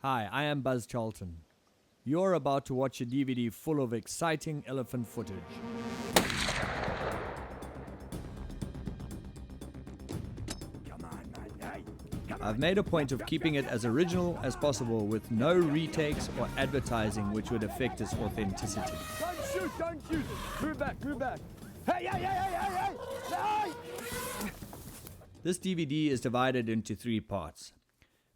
Hi, I am Buzz Charlton. You're about to watch a DVD full of exciting elephant footage. I've made a point of keeping it as original as possible with no retakes or advertising which would affect its authenticity. Don't shoot! Move back! Hey! This DVD is divided into 3 parts.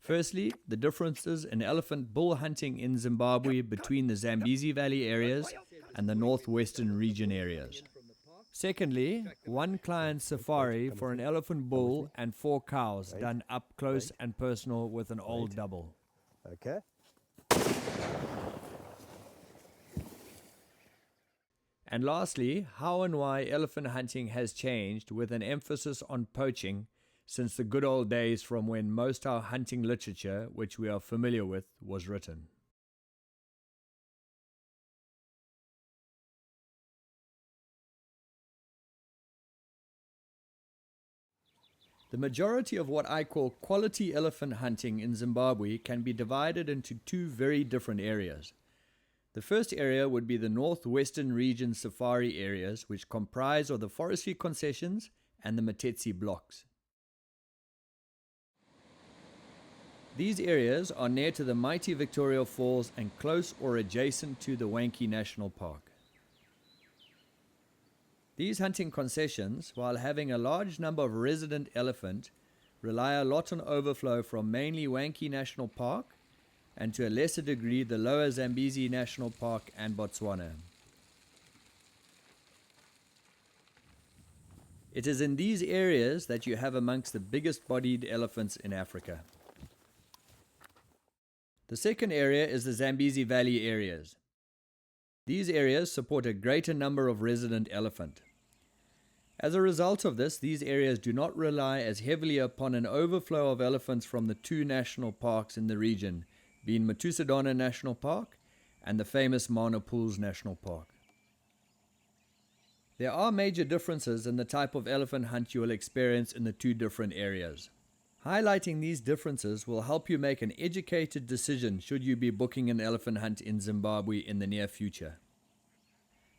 Firstly, the differences in elephant bull hunting in Zimbabwe between the Zambezi Valley areas and the northwestern region areas. Secondly, one client's safari for an elephant bull and 4 cows done up close and personal with an old double. Okay. And lastly, how and why elephant hunting has changed with an emphasis on poaching since the good old days from when most our hunting literature, which we are familiar with, was written. The majority of what I call quality elephant hunting in Zimbabwe can be divided into 2 very different areas. The first area would be the northwestern region safari areas, which comprise of the forestry concessions and the Matetse blocks. These areas are near to the mighty Victoria Falls and close or adjacent to the Wankie National Park. These hunting concessions, while having a large number of resident elephant, rely a lot on overflow from mainly Wankie National Park and to a lesser degree the lower Zambezi National Park and Botswana. It is in these areas that you have amongst the biggest bodied elephants in Africa. The second area is the Zambezi Valley areas. These areas support a greater number of resident elephant. As a result of this, these areas do not rely as heavily upon an overflow of elephants from the 2 national parks in the region, being Matusadana National Park and the famous Mana Pools National Park. There are major differences in the type of elephant hunt you will experience in the 2 different areas. Highlighting these differences will help you make an educated decision should you be booking an elephant hunt in Zimbabwe in the near future.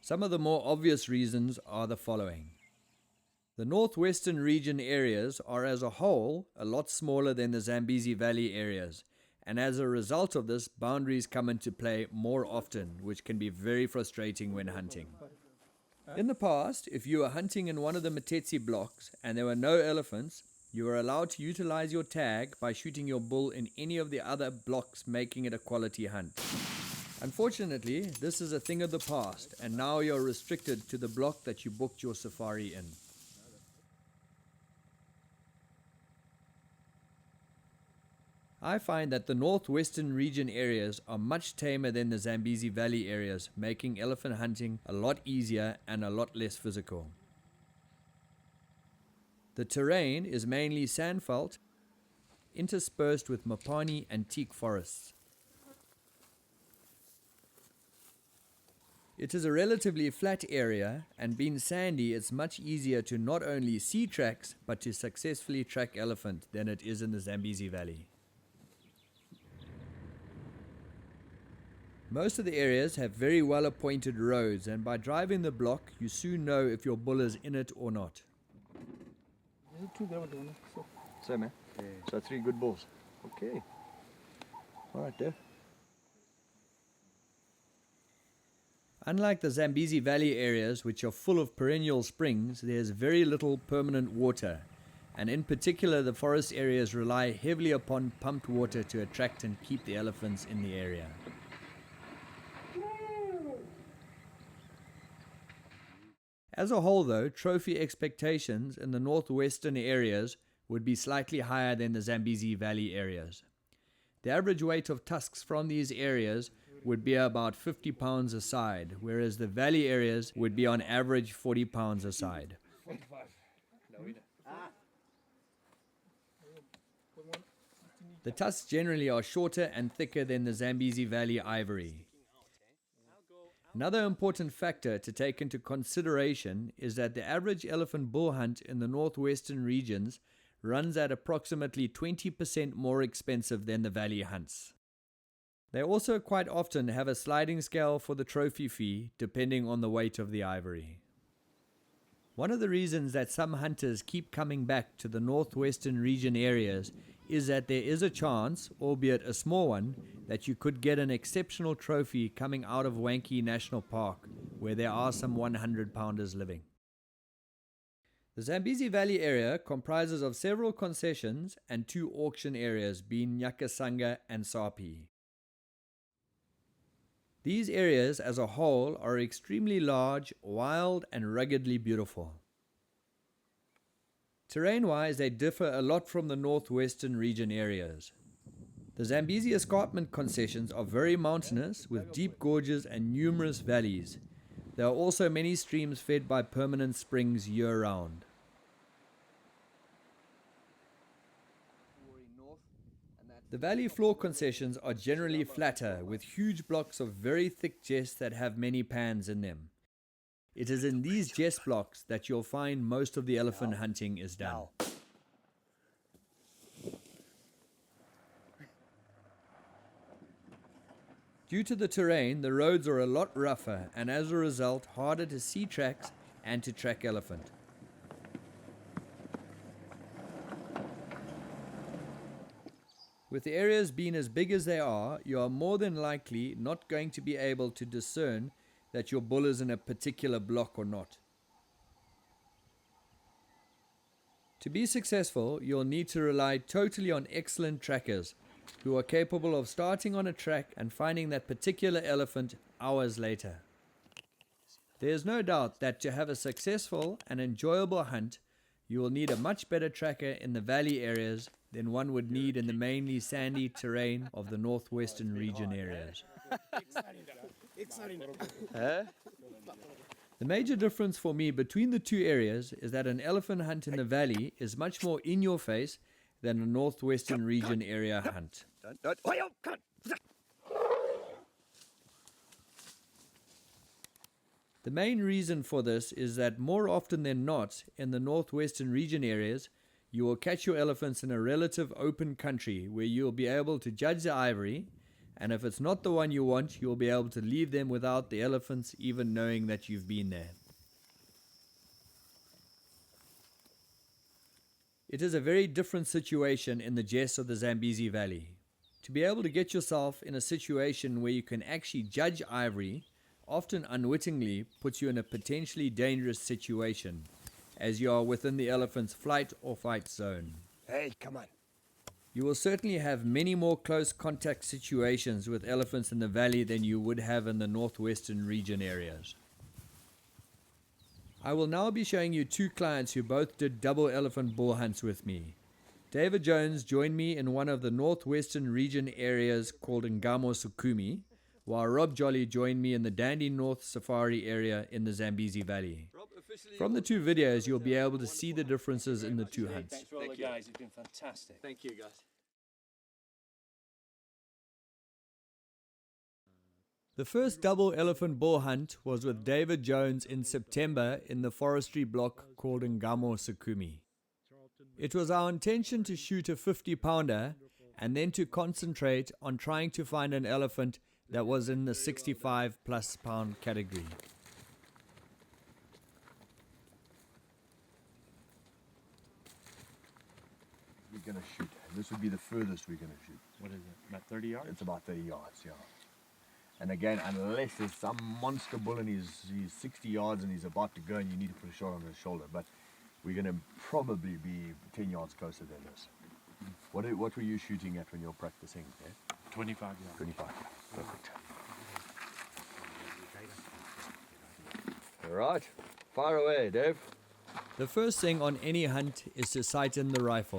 Some of the more obvious reasons are the following. The northwestern region areas are as a whole a lot smaller than the Zambezi Valley areas, and as a result of this, boundaries come into play more often, which can be very frustrating when hunting. In the past, if you were hunting in one of the Matetse blocks and there were no elephants, you are allowed to utilize your tag by shooting your bull in any of the other blocks, making it a quality hunt. Unfortunately, this is a thing of the past, and now you are restricted to the block that you booked your safari in. I find that the northwestern region areas are much tamer than the Zambezi Valley areas, making elephant hunting a lot easier and a lot less physical. The terrain is mainly sandveld, interspersed with mapani and teak forests. It is a relatively flat area, and being sandy, it's much easier to not only see tracks, but to successfully track elephant than it is in the Zambezi Valley. Most of the areas have very well appointed roads, and by driving the block, you soon know if your bull is in it or not. So man, so 3 good bulls. Okay. Alright there. Unlike the Zambezi Valley areas, which are full of perennial springs, there is very little permanent water, and in particular the forest areas rely heavily upon pumped water to attract and keep the elephants in the area. As a whole though, trophy expectations in the northwestern areas would be slightly higher than the Zambezi Valley areas. The average weight of tusks from these areas would be about 50 pounds a side, whereas the valley areas would be on average 40 pounds a side. The tusks generally are shorter and thicker than the Zambezi Valley ivory. Another important factor to take into consideration is that the average elephant bull hunt in the northwestern regions runs at approximately 20% more expensive than the valley hunts. They also quite often have a sliding scale for the trophy fee depending on the weight of the ivory. One of the reasons that some hunters keep coming back to the northwestern region areas is that there is a chance, albeit a small one, that you could get an exceptional trophy coming out of Wankie National Park, where there are some 100-pounders living. The Zambezi Valley area comprises of several concessions and 2 auction areas, being Nyakasanga and Sapi. These areas as a whole are extremely large, wild and ruggedly beautiful. Terrain-wise, they differ a lot from the northwestern region areas. The Zambezi escarpment concessions are very mountainous with deep gorges and numerous valleys. There are also many streams fed by permanent springs year-round. The valley floor concessions are generally flatter, with huge blocks of very thick gests that have many pans in them. It is in these gest blocks that you'll find most of the elephant hunting is done. Due to the terrain, the roads are a lot rougher and as a result harder to see tracks and to track elephant. With the areas being as big as they are, you are more than likely not going to be able to discern that your bull is in a particular block or not. To be successful, you'll need to rely totally on excellent trackers who are capable of starting on a track and finding that particular elephant hours later. There is no doubt that to have a successful and enjoyable hunt, you will need a much better tracker in the valley areas than one would need in the mainly sandy terrain of the northwestern region areas. The major difference for me between the 2 areas is that an elephant hunt in the valley is much more in your face than a northwestern region area hunt. The main reason for this is that more often than not in the northwestern region areas, you will catch your elephants in a relative open country where you will be able to judge the ivory, and if it's not the one you want, you will be able to leave them without the elephants even knowing that you've been there. It is a very different situation in the gests of the Zambezi Valley. To be able to get yourself in a situation where you can actually judge ivory, often unwittingly puts you in a potentially dangerous situation, as you are within the elephant's flight or fight zone. Hey, come on. You will certainly have many more close contact situations with elephants in the valley than you would have in the northwestern region areas. I will now be showing you 2 clients who both did double elephant bull hunts with me. David Jones joined me in one of the northwestern region areas called Ngamo Sukumi, while Rob Jolly joined me in the Dandy North Safari area in the Zambezi Valley. From the 2 videos, you'll be able to see the differences in the 2 hunts. Thanks for all the guys, it's been fantastic. Thank you, guys. The first double elephant bull hunt was with David Jones in September in the forestry block called Ngamo Sukumi. It was our intention to shoot a 50-pounder and then to concentrate on trying to find an elephant that was in the 65-plus pound category. We're going to shoot. This would be the furthest we're going to shoot. What is it, about 30 yards? It's about 30 yards, yeah. And again, unless there's some monster bull and he's 60 yards and he's about to go and you need to put a shot on his shoulder. But we're going to probably be 10 yards closer than this. What were you shooting at when you were practicing? Yeah? 25 yards. 25, perfect. All right, fire away, Dave. The first thing on any hunt is to sight in the rifle.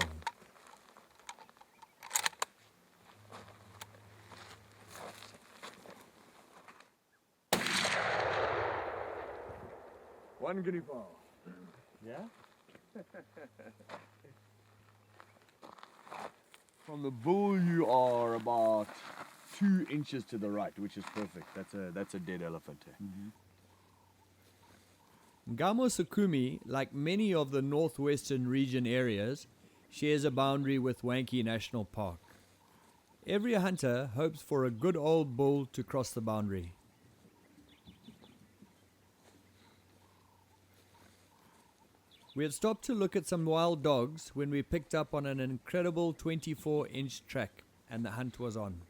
One guinea fowl. Yeah? From the bull, you are about 2 inches to the right, which is perfect. That's a dead elephant. Ngamo Sukumi, like many of the northwestern region areas, shares a boundary with Wankie National Park. Every hunter hopes for a good old bull to cross the boundary. We had stopped to look at some wild dogs when we picked up on an incredible 24-inch track, and the hunt was on.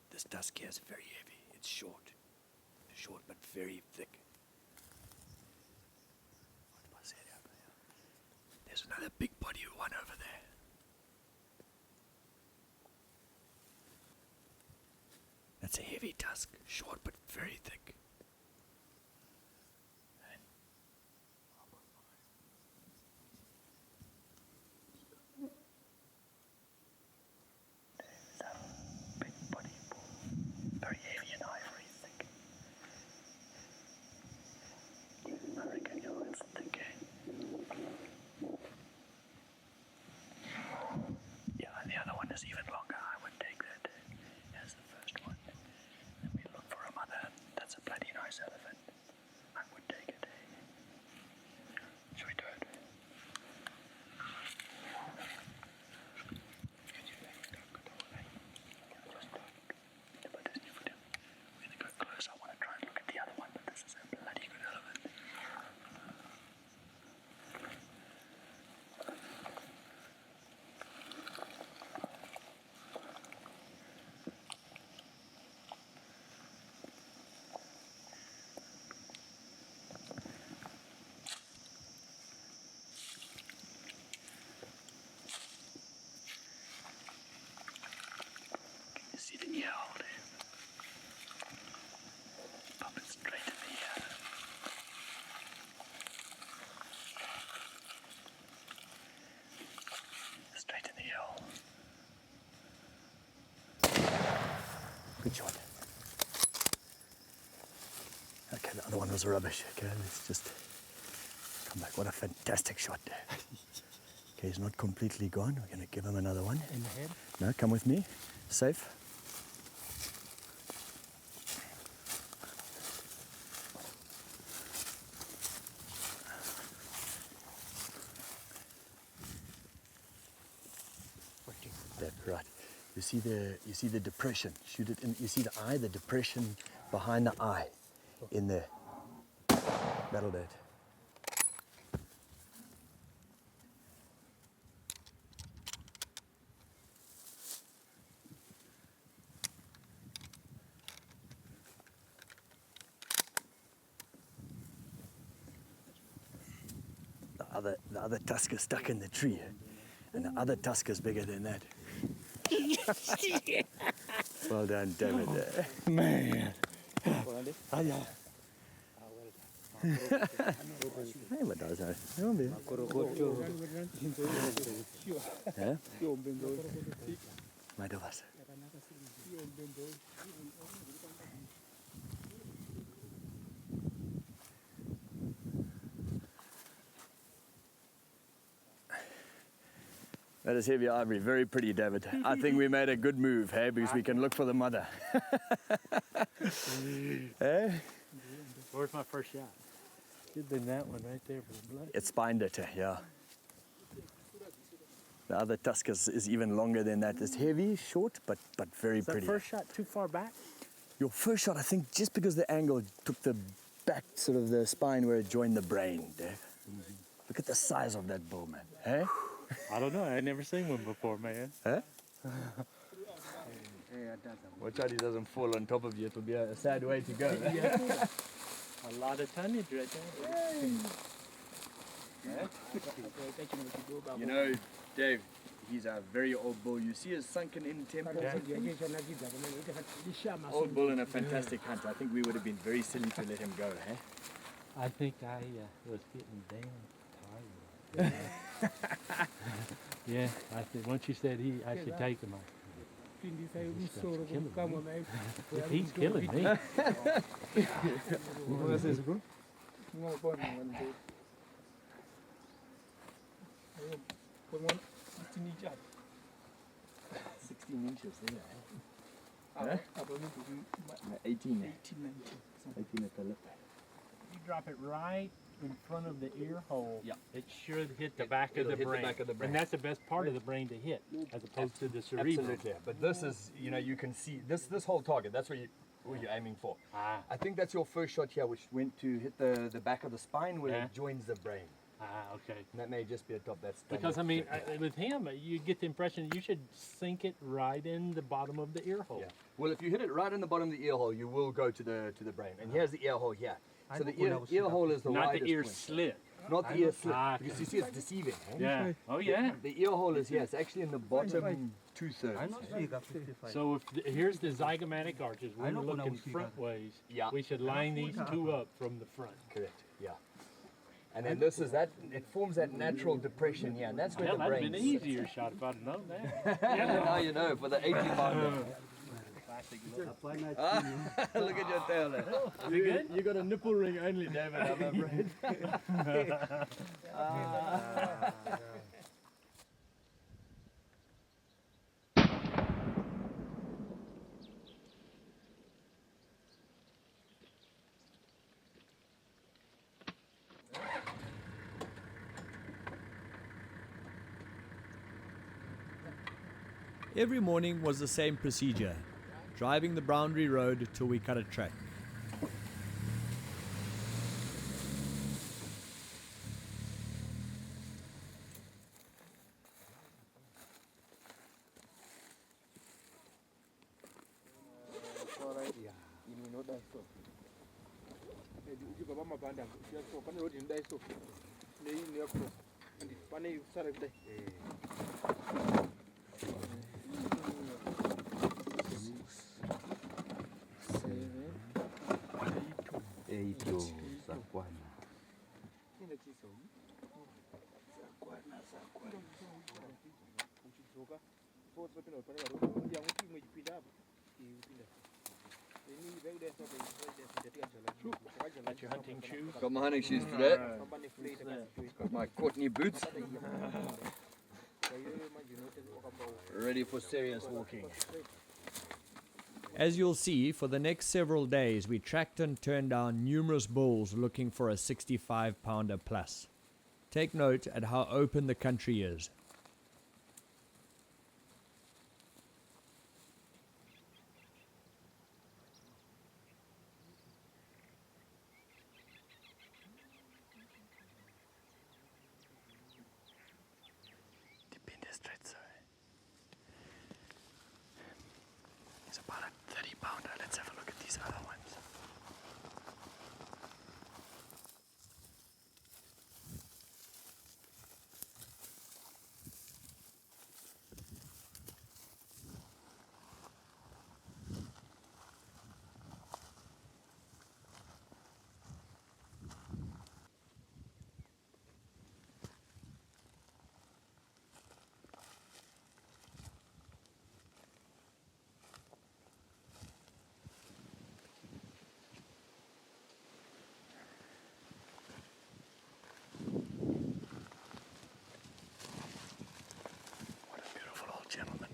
This tusk here is very heavy. It's short but very thick. There's another big body one over there. That's a heavy tusk, short but very thick. Even longer, I would take that as the first one. Then we look for a mother. That's a bloody nice elephant. I would take it. Should we do it? We're going to go close. I want to try and look at the other one, but this is a bloody good elephant. See the ear hole there. Pop it straight in the ear. Straight in the ear hole. Good shot. Okay, the other one was rubbish. Okay, let's just come back. What a fantastic shot there. Okay, he's not completely gone. We're going to give him another one. In the head? No, come with me. Safe. That's right. You see the depression. Shoot it in. You see the eye, the depression behind the eye, in there. That'll do it. The other tusk is stuck in the tree, and the other tusk is bigger than that. Well done, David. Man. Hey, wat daar zijn. Ja, weer. Hè? Maar dat was. That is heavy ivory, very pretty, David. I think we made a good move, hey, because we can look for the mother. Hey? Where's my first shot? Should have been that one right there for the blood. It spined it, yeah. The other tusk is even longer than that. It's heavy, short, but very Is that pretty. first shot too far back? Your first shot, I think, just because the angle took the back, sort of the spine where it joined the brain, Dave. Look at the size of that bull, man. Hey? I don't know. I had never seen one before, man. Huh? Watch out he doesn't fall on top of you. It will be a sad way to go. A lot of tonnage right there. You know, Dave, he's a very old bull. You see his sunken in temples? Old bull and a fantastic hunter. I think we would have been very silly to let him go, eh? I think I was getting damn tired. Yeah, I said, once you said I should take him, he's killing me. What is bro? 16 inches there. Huh? 18 there. 18 at the lip. You drop it right in front of the ear hole. Yeah. It should hit the back of the hit the brain. back of the brain. And that's the best part of the brain to hit, as opposed to the cerebral. Absolutely. But this is, you know, you can see this whole target. That's where you're aiming for. Ah, I think that's your first shot here, which went to hit the back of the spine where Yeah. it joins the brain. okay. And that may just be a top. That's Because I mean, with him, you get the impression you should sink it right in the bottom of the ear hole. Yeah. Well, if you hit it right in the bottom of the ear hole, you will go to the brain. And here's the ear hole here. So the ear hole is the Not widest the ear point. slit. Not the ear slit. Ah, Because you see it's deceiving. Eh? Yeah. Oh yeah. The ear hole is, it's actually in the bottom 2/3. So if here's the zygomatic arches. We're looking front ways. Yeah. We should line these two up from the front. Correct, yeah. And then this is that, it forms that natural depression here, and that's where Hell, the that'd brain have been an sits. easier shot if I'd have known that. Now you know, for the 80-pounder. Look at your tail there. You got a nipple ring only, David, I'm afraid. Every morning was the same procedure, driving the boundary road till we cut a track. Got your hunting shoes. Got my hunting shoes today. Got my Courtney boots. Ready for serious walking. As you'll see, for the next several days we tracked and turned down numerous bulls looking for a 65-pounder plus. Take note at how open the country is. It's about a 30-pounder. Let's have a look at these other ones. What a beautiful old gentleman.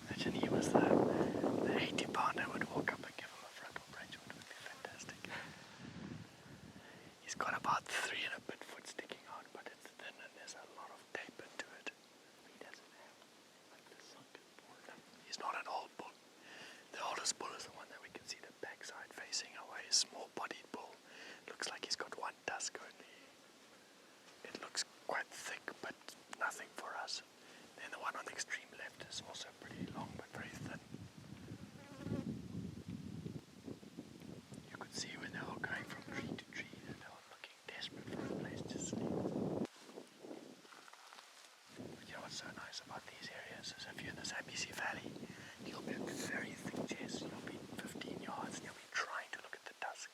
Imagine he was the 80-pounder would walk up and give him a frontal branch. It would be fantastic. He's got about 3 and a bit foot sticking out, but it's thin and there's a lot of taper to it. He doesn't have like the sunken bull. He's not an old bull. The oldest bull is the one that we small-bodied bull. Looks like he's got one tusk only. It looks quite thick, but nothing for us. Then the one on the extreme left is also pretty long, but very thin. You could see when they were going from tree to tree that they were looking desperate for a place to sleep. But you know what's so nice about these areas is if you're in the Zambezi Valley, you'll be with very thick chest. You'll be 15 yards and you'll be trying to look at the tusk.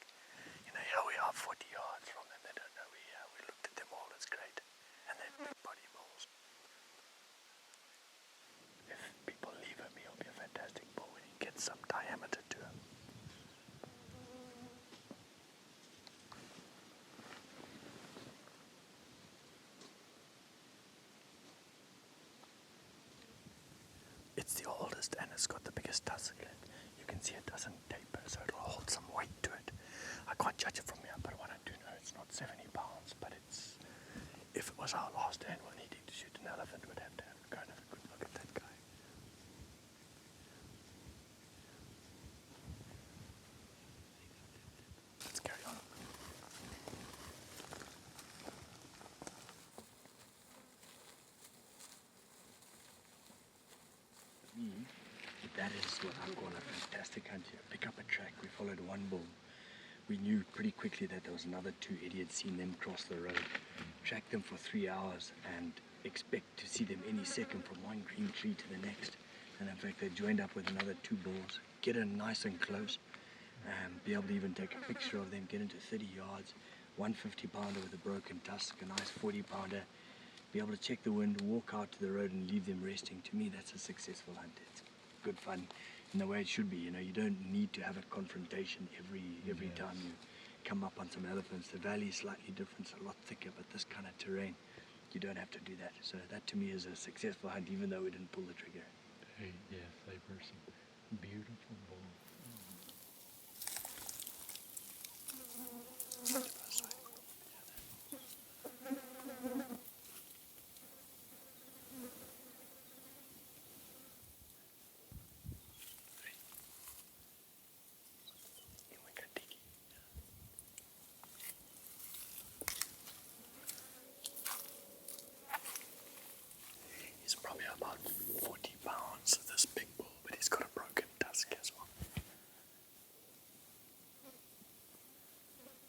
You know, here we are 40 yards from them. They don't know we're here. We looked at them all. It's great. And they're big body bulls. If people leave him, he'll be a fantastic bull when he gets some diameter to him. It's the oldest and it's got the biggest tusk. You can see it doesn't taper, so it'll hold some weight to it. I can't judge it from here, but what I do know, it's not 70 pounds, but it's... If it was our last animal needing to shoot an elephant, we'd have to go and have a good look at that guy. Let's carry on. That is what I call a fantastic hunt here. Pick up a track. We followed one bull. We knew pretty quickly that there was another two idiots, seen them cross the road. Tracked them for 3 hours and expect to see them any second from one green tree to the next. And in fact, they joined up with another two bulls, get in nice and close, and be able to even take a picture of them, get into 30 yards, 150 pounder with a broken tusk, a nice 40 pounder, be able to check the wind, walk out to the road and leave them resting. To me, that's a successful hunt. It's good fun in the way it should be. You know, you don't need to have a confrontation every time you come up on some elephants. The valley is slightly different, it's a lot thicker, but this kind of terrain, you don't have to do that. So that to me is a successful hunt, even though we didn't pull the trigger. Yes, they were some beautiful bulls. He's probably about 40 pounds, this big bull, but he's got a broken tusk as well.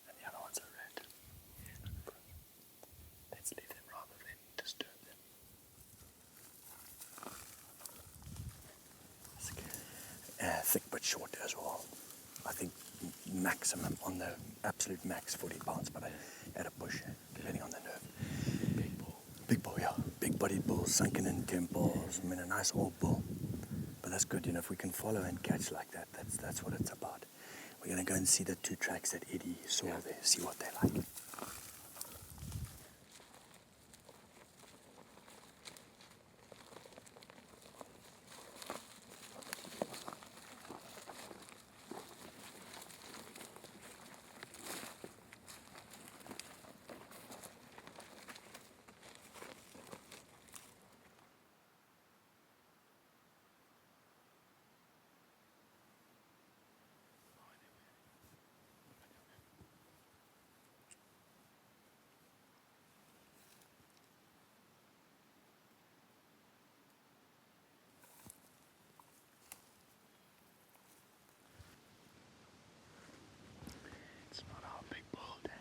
And the other ones are red. Let's leave them rather than disturb them. Thick but short as well. I think maximum on the absolute max 40 pounds, but at a push, depending on the nerve. Big bull, yeah. Big-bodied bull, sunken in temples. I mean, a nice old bull. But that's good, you know, if we can follow and catch like that, that's what it's about. We're going to go and see the two tracks that Eddie saw there, see what they're like. It's not our big bull, Dave.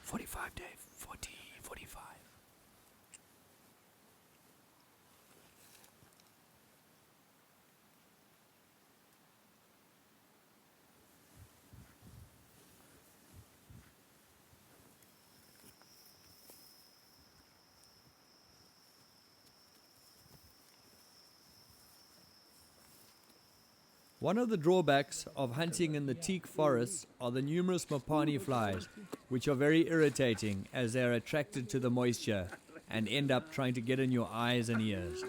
45, Dave. 40, 45. One of the drawbacks of hunting in the teak forests are the numerous mopani flies, which are very irritating as they are attracted to the moisture and end up trying to get in your eyes and ears.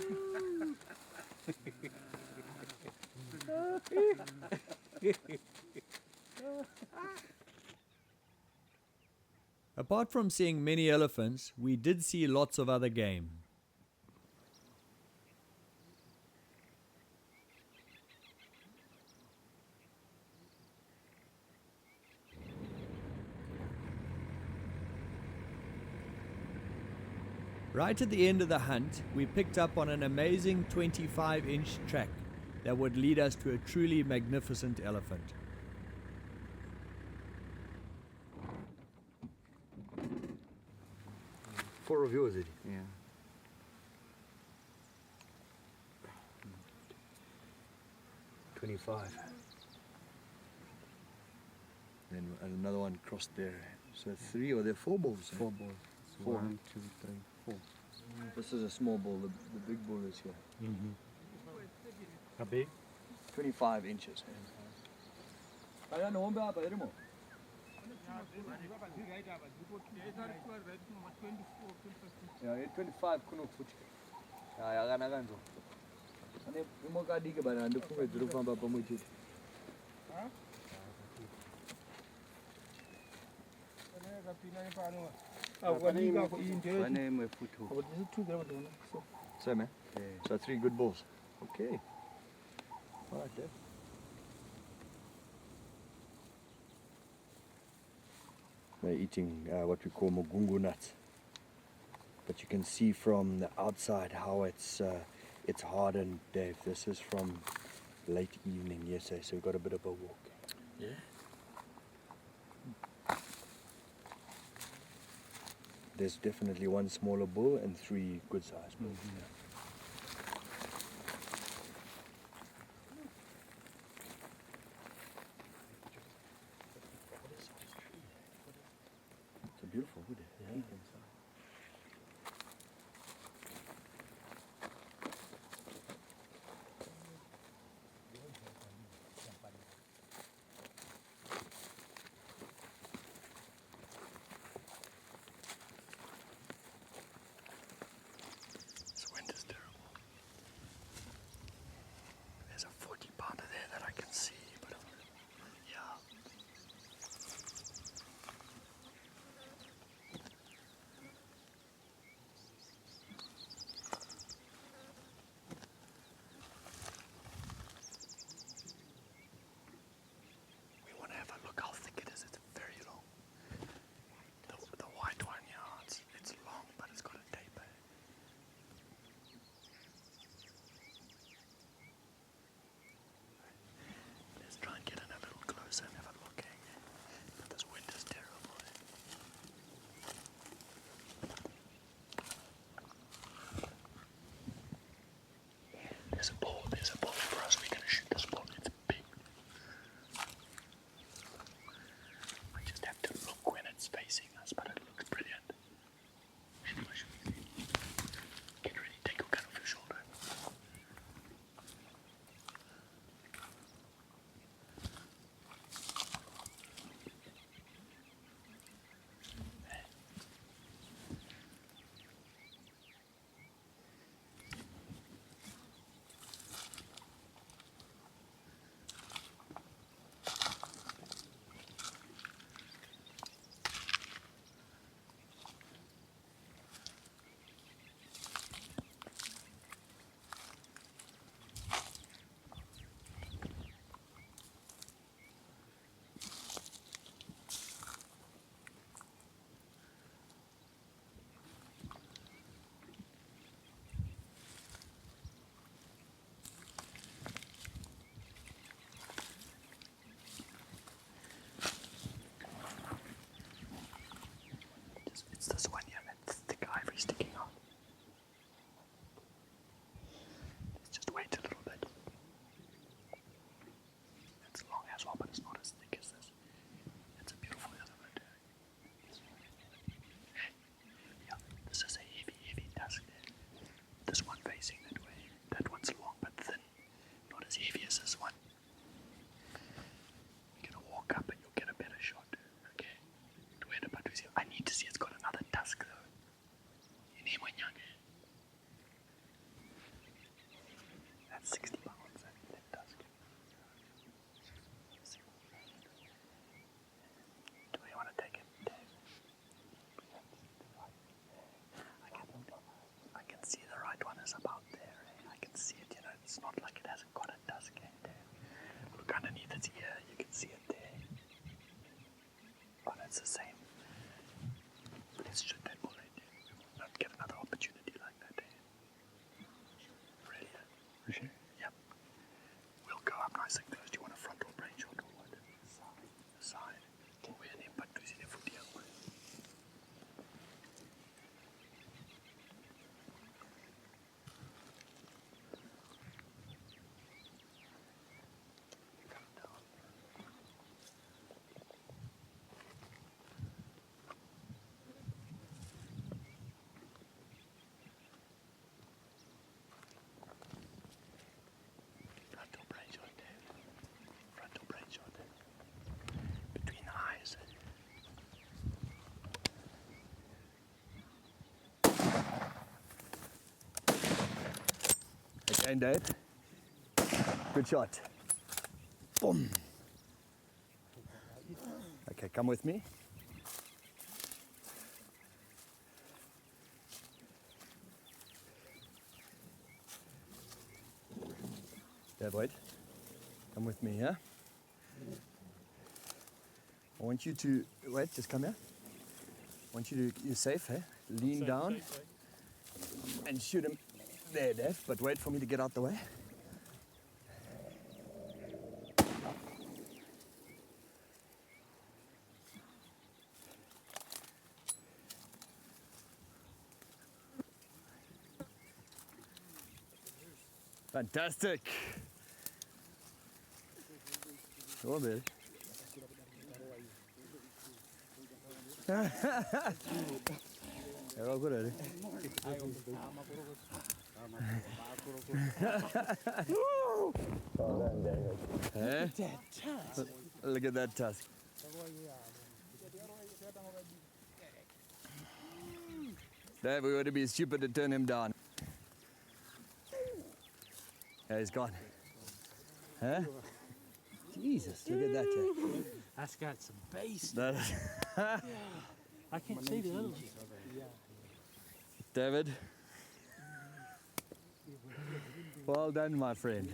Apart from seeing many elephants, we did see lots of other game. Right at the end of the hunt, we picked up on an amazing 25-inch track that would lead us to a truly magnificent elephant. Four of yours, Eddie. Yeah. $25. Then another one crossed there. So 3 or there 4 bulls. 4 balls. Four. 1, 2, 3, 4. This is a small bull. The big bull is here. How big? 25 inches. Ja, 25 kuno futhi. Ja, yakana kanzo. Ane imoka dike bana ndifunge dziri kufamba pamwe chete. Pane imwe futhi. Same, eh? So 3 good bulls. Okay. All right, Dave. They're eating what we call mugungu nuts. But you can see from the outside how it's hardened, Dave. This is from late evening yesterday, so we've got a bit of a walk. Yeah. There's definitely 1 smaller bull and 3 good-sized bulls. It's a beautiful wood. Yeah. This wind is terrible. There's a 40-pounder there that I can see, but yeah. We want to have a look how thick it is. It's very long. The white one, yeah, it's long, but it's got a taper. Let's try and get in a little closer and have a look. But this wind is terrible. There's a ball for us. We're going to shoot this ball. It's big. I just have to look when it's facing us, but it looks brilliant. Get ready, take your gun off your shoulder. It's this one here, that thick ivory sticking out. Let's just wait a little bit. It's long as well, but it's not as thick as this. It's a beautiful elephant. Yeah, this is a heavy tusk there. This one facing that way. That one's long but thin. Not as heavy as this one. You're gonna walk up and you'll get a better shot. Okay. I need to see it's got another tusk though. That's 60 pounds, that tusk. Do we want to take it? I can see the right one is about there. I can see it, it's not like it hasn't got a tusk in there. Look underneath its ear, you can see it there. Oh, that's the same. Let's shoot that bullet. We will not get another opportunity. Yep. We'll go up nice and close. Do you want a frontal brain shot or what? Side. We're in but we see the foot here. Come down. Frontal brain shot, Dave. Frontal brain shot. Between the eyes. Again, Dave. Good shot. Boom. Okay, come with me. Dave, wait. Come with me here. I want you to, wait, just come here. I want you to, you're safe, eh? Lean down and shoot him there, Dave, but wait for me to get out the way. Fantastic. Go on, baby. They're all good at it. Eh? Look at that tusk. Dave, we would be stupid to turn him down. Yeah, he's gone. Huh? Jesus, look at that. That's got some bass. That I can't see the other one. David. Well done, my friend.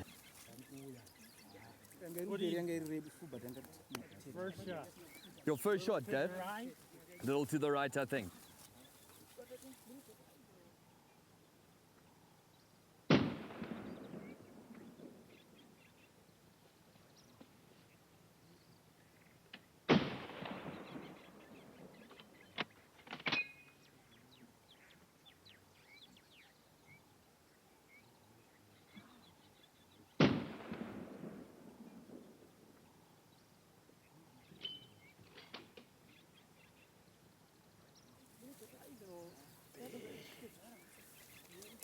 First shot. Your first shot, Dave. Right? A little to the right, I think.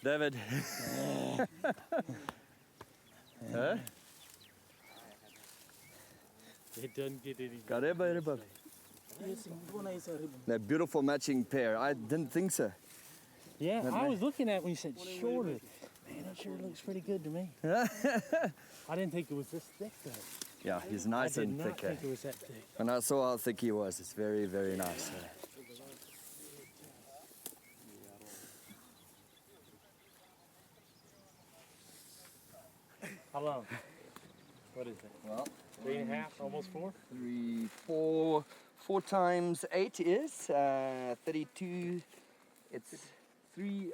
David. Huh? It doesn't get any. Kareba. That beautiful matching pair. I didn't think so. Yeah, That I man- was looking at it when you said shorter. Man, that sure looks pretty good to me. I didn't think it was this thick though. Yeah, he's nice I did and not thick. think it was that thick. When I saw how thick he was, it's very, very nice. How long? What is it? Well, 3.5, almost 4? 3, 4 times 8 is 32. It's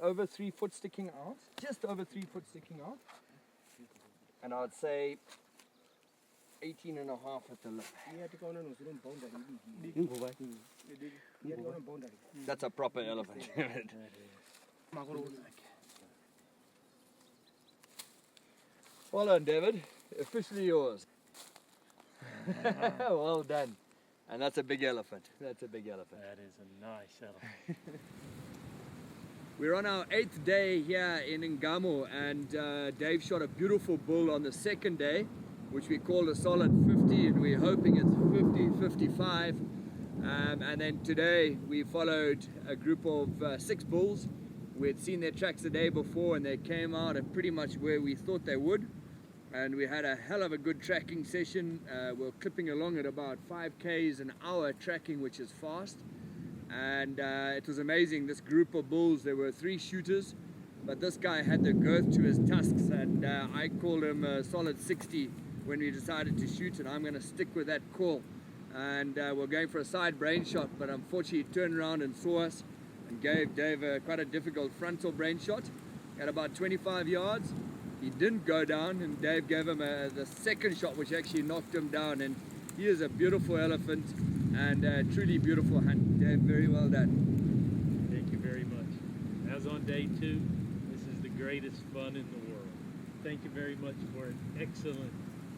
over 3 foot sticking out, just over 3 foot sticking out. And I'd say 18 and a half at the lip. That's a proper elephant. Well done, David. Officially yours. Well done. And that's a big elephant. That's a big elephant. That is a nice elephant. We're on our 8th day here in Ngamo, and Dave shot a beautiful bull on the second day, which we called a solid 50, and we're hoping it's 50, 55. And then today we followed a group of 6 bulls. We had seen their tracks the day before, and they came out at pretty much where we thought they would. And we had a hell of a good tracking session. We're clipping along at about 5 Ks an hour tracking, which is fast. And it was amazing. This group of bulls, there were 3 shooters, but this guy had the girth to his tusks, and I called him a solid 60 when we decided to shoot, and I'm going to stick with that call. And we're going for a side brain shot, but unfortunately he turned around and saw us and gave Dave quite a difficult frontal brain shot at about 25 yards. He didn't go down, and Dave gave him the second shot, which actually knocked him down. And he is a beautiful elephant and a truly beautiful hunt. Dave, very well done. Thank you very much. As on day 2, this is the greatest fun in the world. Thank you very much for an excellent,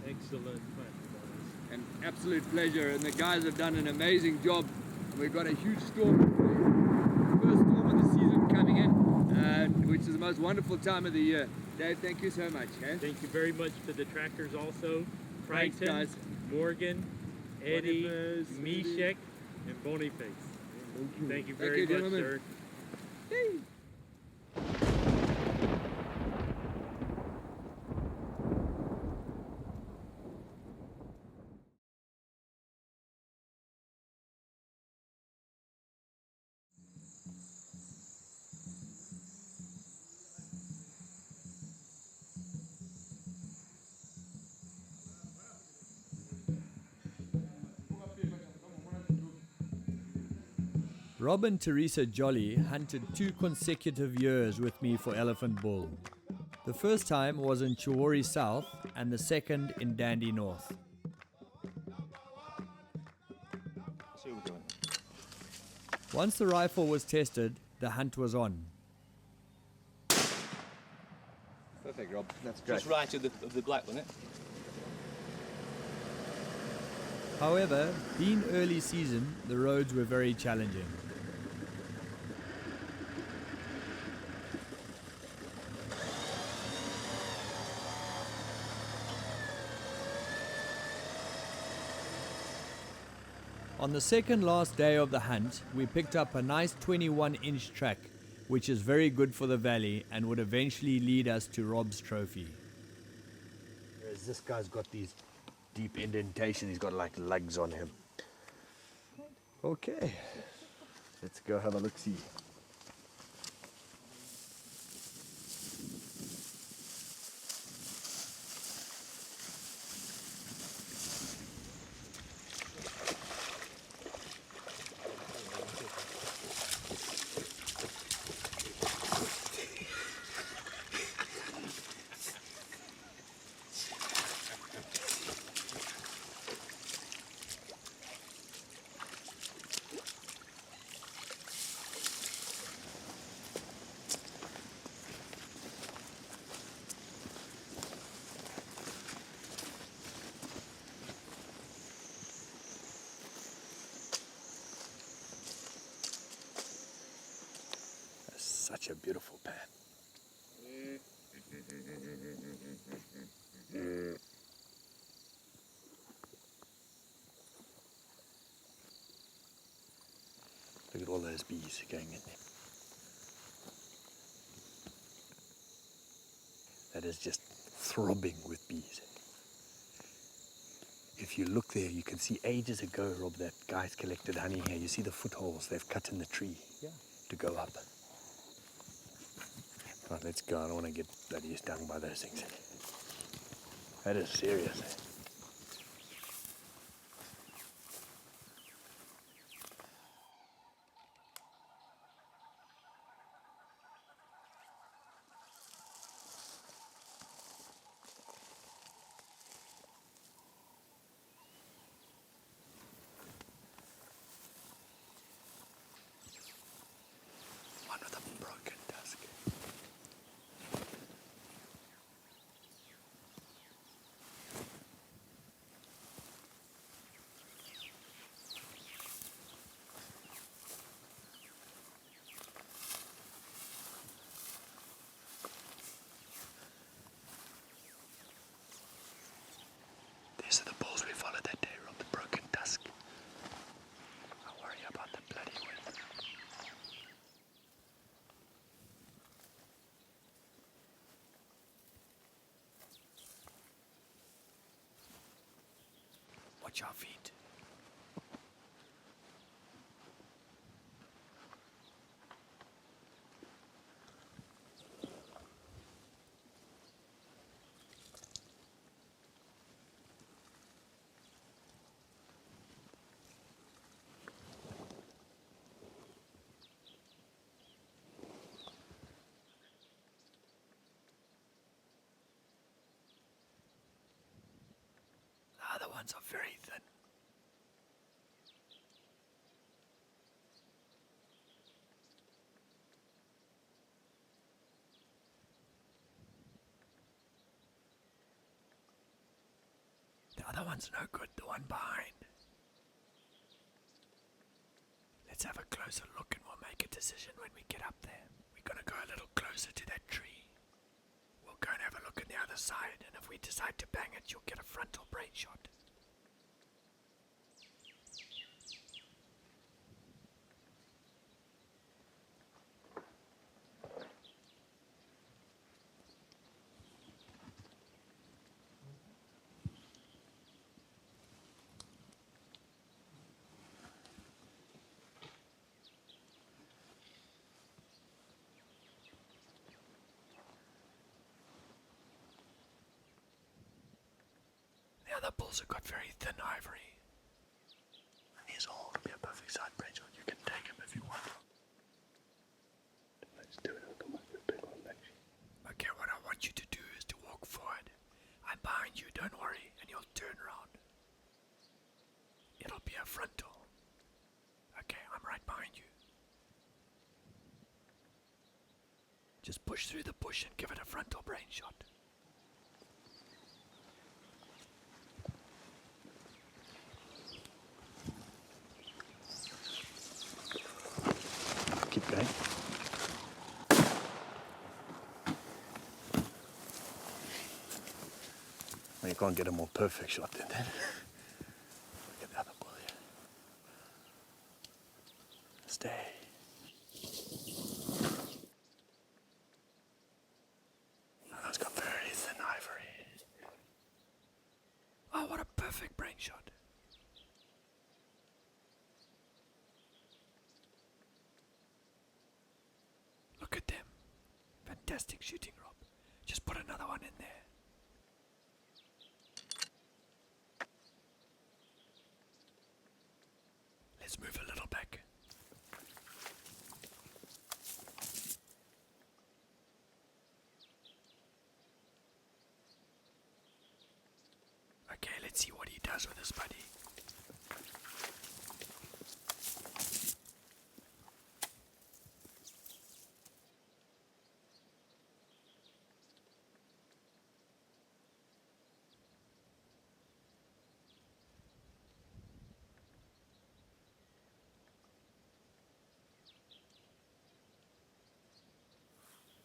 excellent hunt, guys. An absolute pleasure, and the guys have done an amazing job. We've got a huge storm, first storm of the season coming in, which is the most wonderful time of the year. Dave, thank you so much. Eh? Thank you very much to the trackers also. Thanks, Crichton, guys. Morgan, Eddie, Boniface, Meshek, and Boniface. Thank you Thank very you, much, gentlemen. sir. Yay. Rob and Teresa Jolly hunted 2 consecutive years with me for elephant bull. The first time was in Chihuahua South and the second in Dandy North. Once the rifle was tested, the hunt was on. Perfect, Rob. That's great. Just right of the black one, it? However, being early season, the roads were very challenging. On the second last day of the hunt, we picked up a nice 21-inch track, which is very good for the valley and would eventually lead us to Rob's trophy. Whereas this guy's got these deep indentations, he's got like lugs on him. Okay, let's go have a look-see. Such a beautiful pan. Look at all those bees going in there. That is just throbbing with bees. If you look there, you can see ages ago, Rob, that guys collected honey here. You see the footholes they've cut in the tree to go up. Right, let's go. I don't want to get bloody stung by those things. That is serious. One with a broken tusk. These are the bulls we followed that day, Rob, the broken tusk. I worry about the bloody wind. Watch our feet. ones are very thin. The other one's no good, the one behind. Let's have a closer look and we'll make a decision when we get up there. We're gonna go a little closer to that tree. We'll go and have a look on the other side, and if we decide to bang it, you'll get a frontal brain shot. The other bulls have got very thin ivory. And these all will be a perfect side brain shot. You can take them if you want. Let's do it. I'll come back with a big one next year. Okay, what I want you to do is to walk forward. I'm behind you, don't worry, and you'll turn around. It'll be a frontal. Okay, I'm right behind you. Just push through the bush and give it a frontal brain shot. Keep going. Well, you can't get a more perfect shot than that. Look at the other bull here. Stay. Oh, that's got very thin ivory. Oh, what a perfect brain shot. Look at them. Fantastic shooting, Rob. Just put another one in there. Let's move a little back. Okay, let's see what he does with his buddy.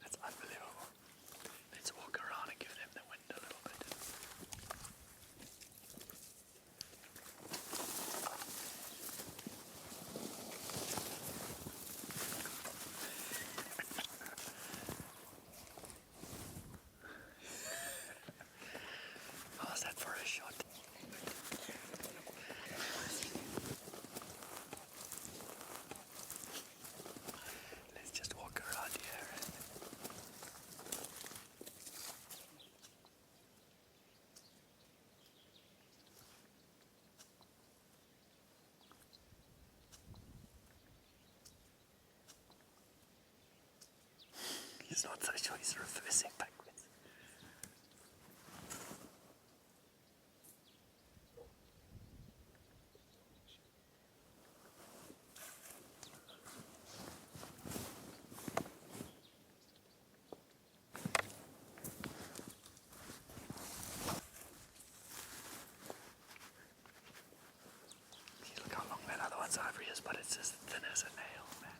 That's unbelievable. Let's walk around and give them the wind a little bit. How's that for a shot? Let's just walk around here. He's not so sure, he's reversing backwards. See, look how long that other one's ivory is, but it's as thin as a nail, man.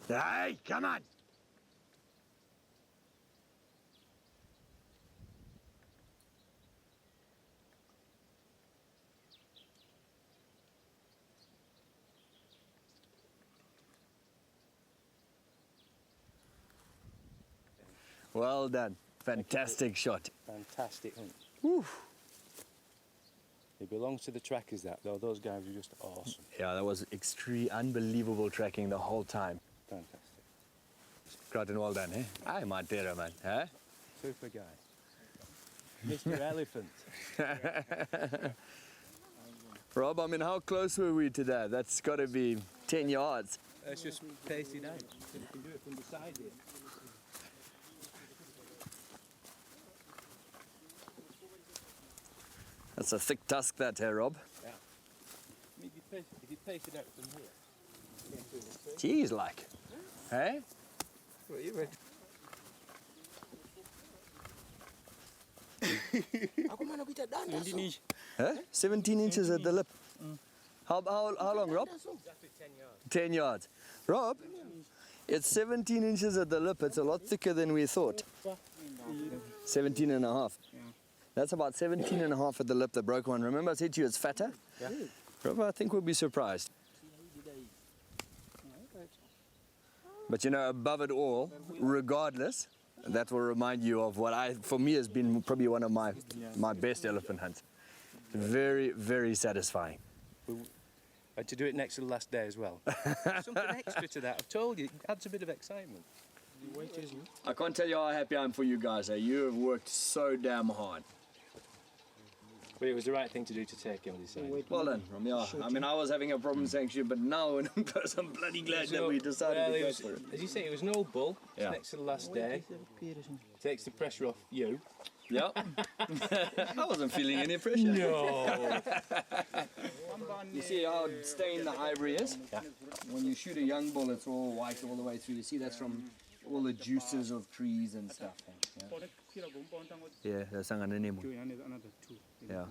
Hey, come on! Well done. Fantastic shot. Fantastic hunt. Woo. It belongs to the trackers, that though. Those guys are just awesome. Yeah, that was extreme, unbelievable tracking the whole time. Fantastic. Crichton, well done, eh? Aye, Matera, man. Huh? Super guy. Mr. Elephant. Rob, I mean, how close were we to that? That's got to be 10 yards. Let's just pace it out. So we can do it from the side here. That's a thick tusk, that, here, Rob. Yeah. I mean, if you pace it out from here. Jeez, like. Hey? What you ready? Huh? 17 inches at the lip. How long, Rob? Exactly 10 yards. 10 yards. Rob, it's 17 inches at the lip. It's a lot thicker than we thought. 17 and a half. That's about 17 and a half at the lip, the broken one. Remember I said to you it's fatter? Yeah. Rob, I think we'll be surprised. But you know, above it all, regardless, that will remind you of what for me has been probably one of my best elephant hunts. Very, very satisfying. And to do it next to the last day as well. Something extra to that. I've told you, it adds a bit of excitement. I can't tell you how happy I am for you guys. You have worked so damn hard. But it was the right thing to do to take him, decided. Well done, Rom. Yeah, I mean, I was having a problem saying shoot, but now I'm bloody glad that we decided to go for it. As you say, it was an old bull. It's Yeah. next to the last day. Takes the pressure off you. Yeah. I wasn't feeling any pressure. No. You see how stained the ivory is? Yeah. When you shoot a young bull, it's all white all the way through. You see that's from all the juices of trees and stuff. Yeah, that's another. Yeah.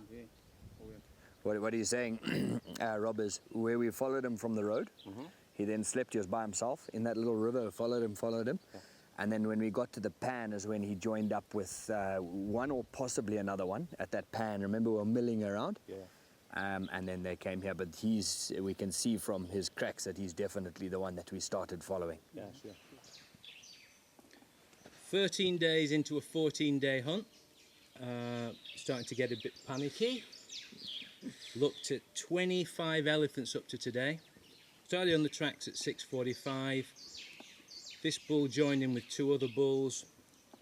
What he's saying, Rob, is where we followed him from the road, he then slept, he was by himself in that little river, followed him. Yeah. And then when we got to the pan is when he joined up with one or possibly another one at that pan. Remember, we were milling around? Yeah. And then they came here, but we can see from his cracks that he's definitely the one that we started following. Yeah, sure. 13 days into a 14-day hunt. Starting to get a bit panicky. Looked at 25 elephants up to today. Started on the tracks at 6:45. This bull joined in with two other bulls.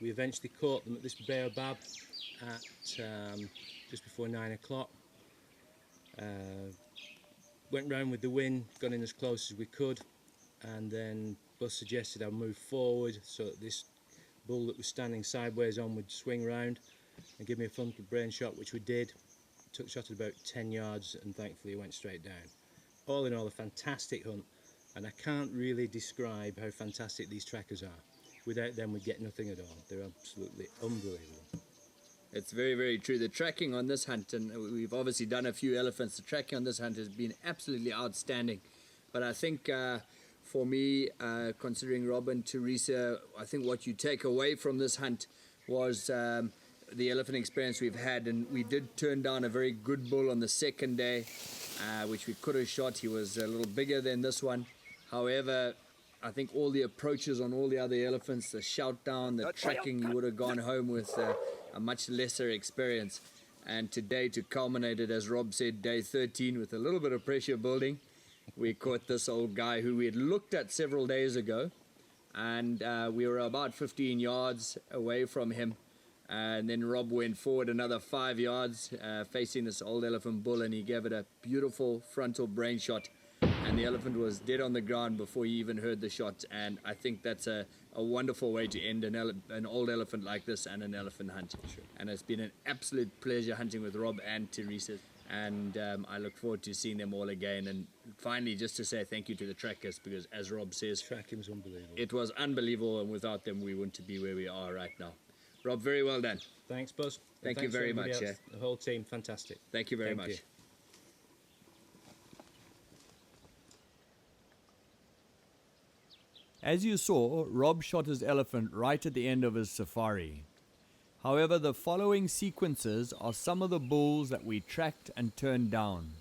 We eventually caught them at this baobab at just before 9 o'clock. Went round with the wind, got in as close as we could, and then Buzz suggested I move forward so that this bull that was standing sideways on would swing round and give me a frontal brain shot, which we did. Took a shot at about 10 yards and thankfully went straight down. All in all, a fantastic hunt, and I can't really describe how fantastic these trackers are. Without them we'd get nothing at all. They're absolutely unbelievable. It's very, very true. The tracking on this hunt, and we've obviously done a few elephants, the tracking on this hunt has been absolutely outstanding. But I think for me, considering Rob and Teresa, I think what you take away from this hunt was the elephant experience we've had, and we did turn down a very good bull on the second day, which we could have shot. He was a little bigger than this one. However, I think all the approaches on all the other elephants, the shout down, the tracking, you would have gone home with a much lesser experience. And today, to culminate it, as Rob said, day 13 with a little bit of pressure building, we caught this old guy who we had looked at several days ago, and we were about 15 yards away from him. And then Rob went forward another 5 yards facing this old elephant bull, and he gave it a beautiful frontal brain shot, and the elephant was dead on the ground before he even heard the shot. And I think that's a wonderful way to end an old elephant like this and an elephant hunt. Sure. And it's been an absolute pleasure hunting with Rob and Teresa, and I look forward to seeing them all again. And finally, just to say thank you to the trackers, because as Rob says, Tracking was unbelievable. it was unbelievable, and without them we wouldn't be where we are right now. Rob, very well done. Thanks, Buzz. Thank you very much. Yeah. The whole team, fantastic. Thank you very much. You. As you saw, Rob shot his elephant right at the end of his safari. However, the following sequences are some of the bulls that we tracked and turned down.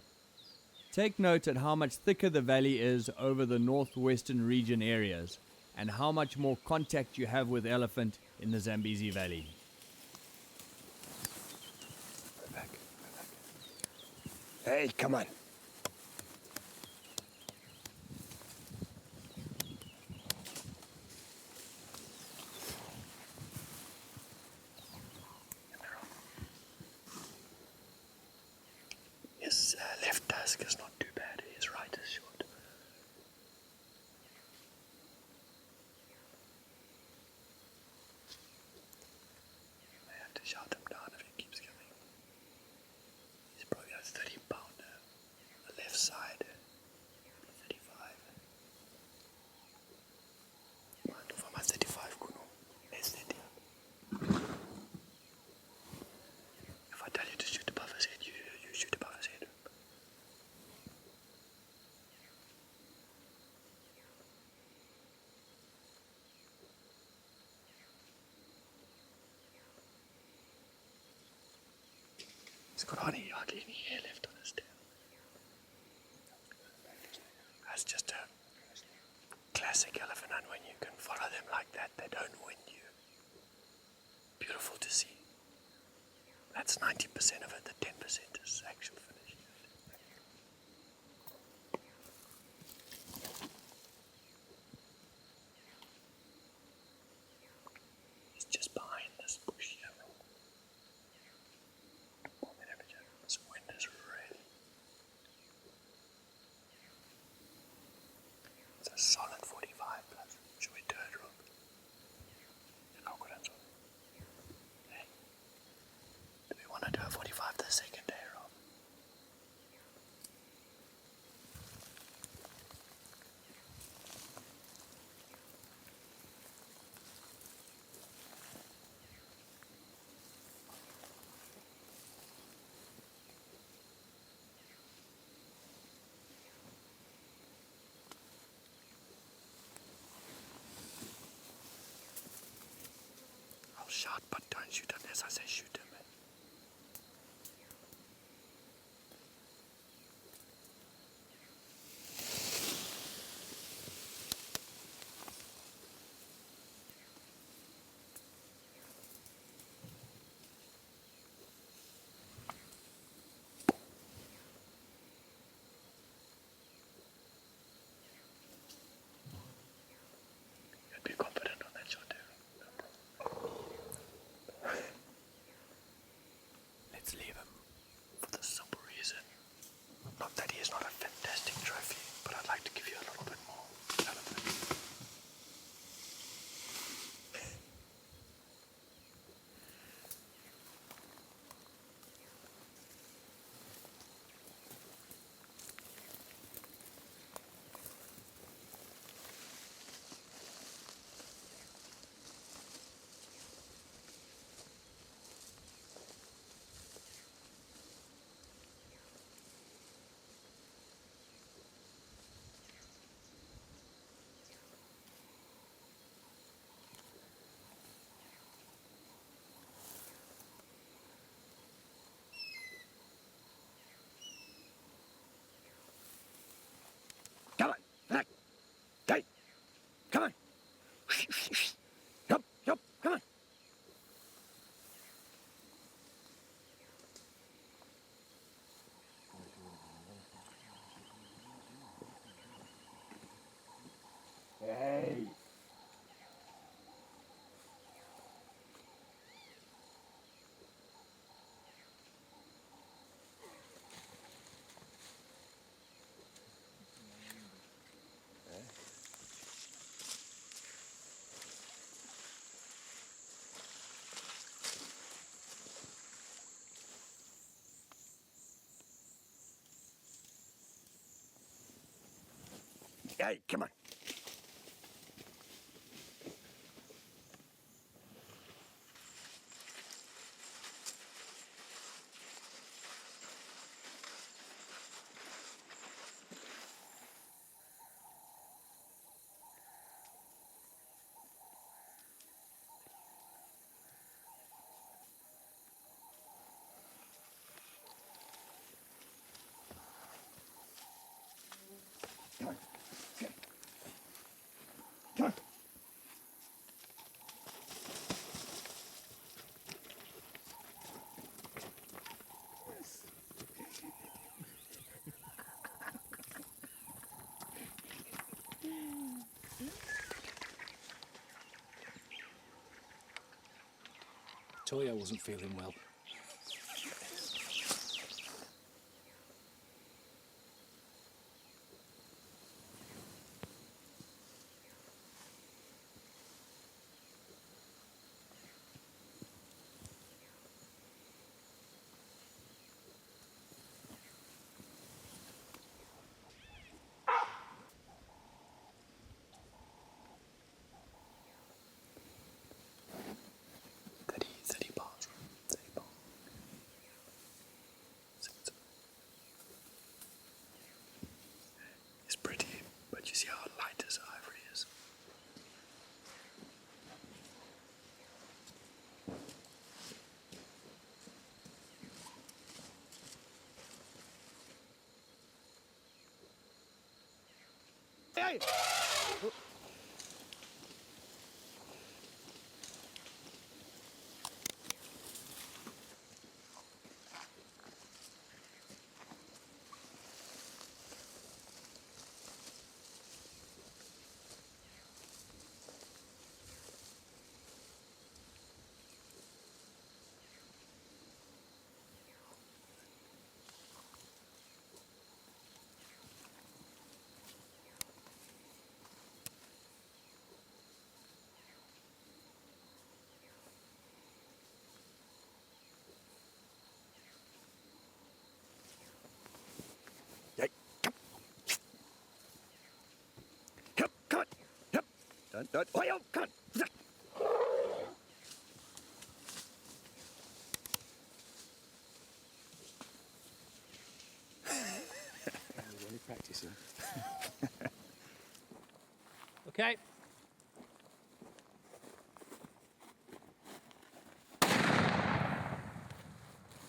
Take note at how much thicker the valley is over the northwestern region areas, and how much more contact you have with elephant in the Zambezi Valley. Go back. Hey, come on. His left tusk is not too bad. His right is short. He's got hardly any hair left on his tail. That's just a classic elephant hunt. When you can follow them like that, they don't wind you. Beautiful to see. That's 90% of it. The 10% is actual finish. He's just behind this bush here. This wind is really... It's a solid 45 plus. Should we do it, Rob? Hey, do we want to do a 45 the second day, Rob? I'll shout, but don't shoot unless I say shoot him. You'd be confident on that shot, too. Let's leave him for the simple reason. Not that he is not a fantastic trophy, but I'd like to give you a little bit more elephant. Come on, back. Hey, come on. Yup, come on. Hey. Hey, come on. Come on. Come on. Toya wasn't feeling well. Thirty pounds. 30 pounds. Hey! Hey, come. Come on. Yep. Don't. Oh, come on. We're only practicing. Okay.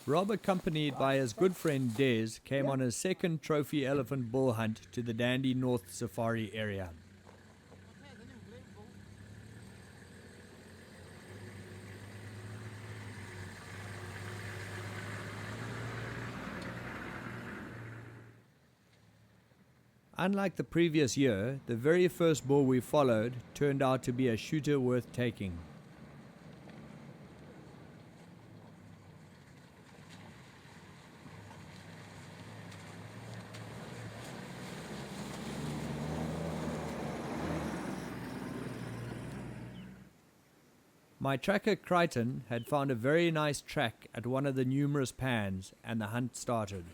Rob, accompanied by his good friend Des, came on his second trophy elephant bull hunt to the Dandy North Safari area. Unlike the previous year, the very first bull we followed turned out to be a shooter worth taking. My tracker Crichton had found a very nice track at one of the numerous pans, and the hunt started.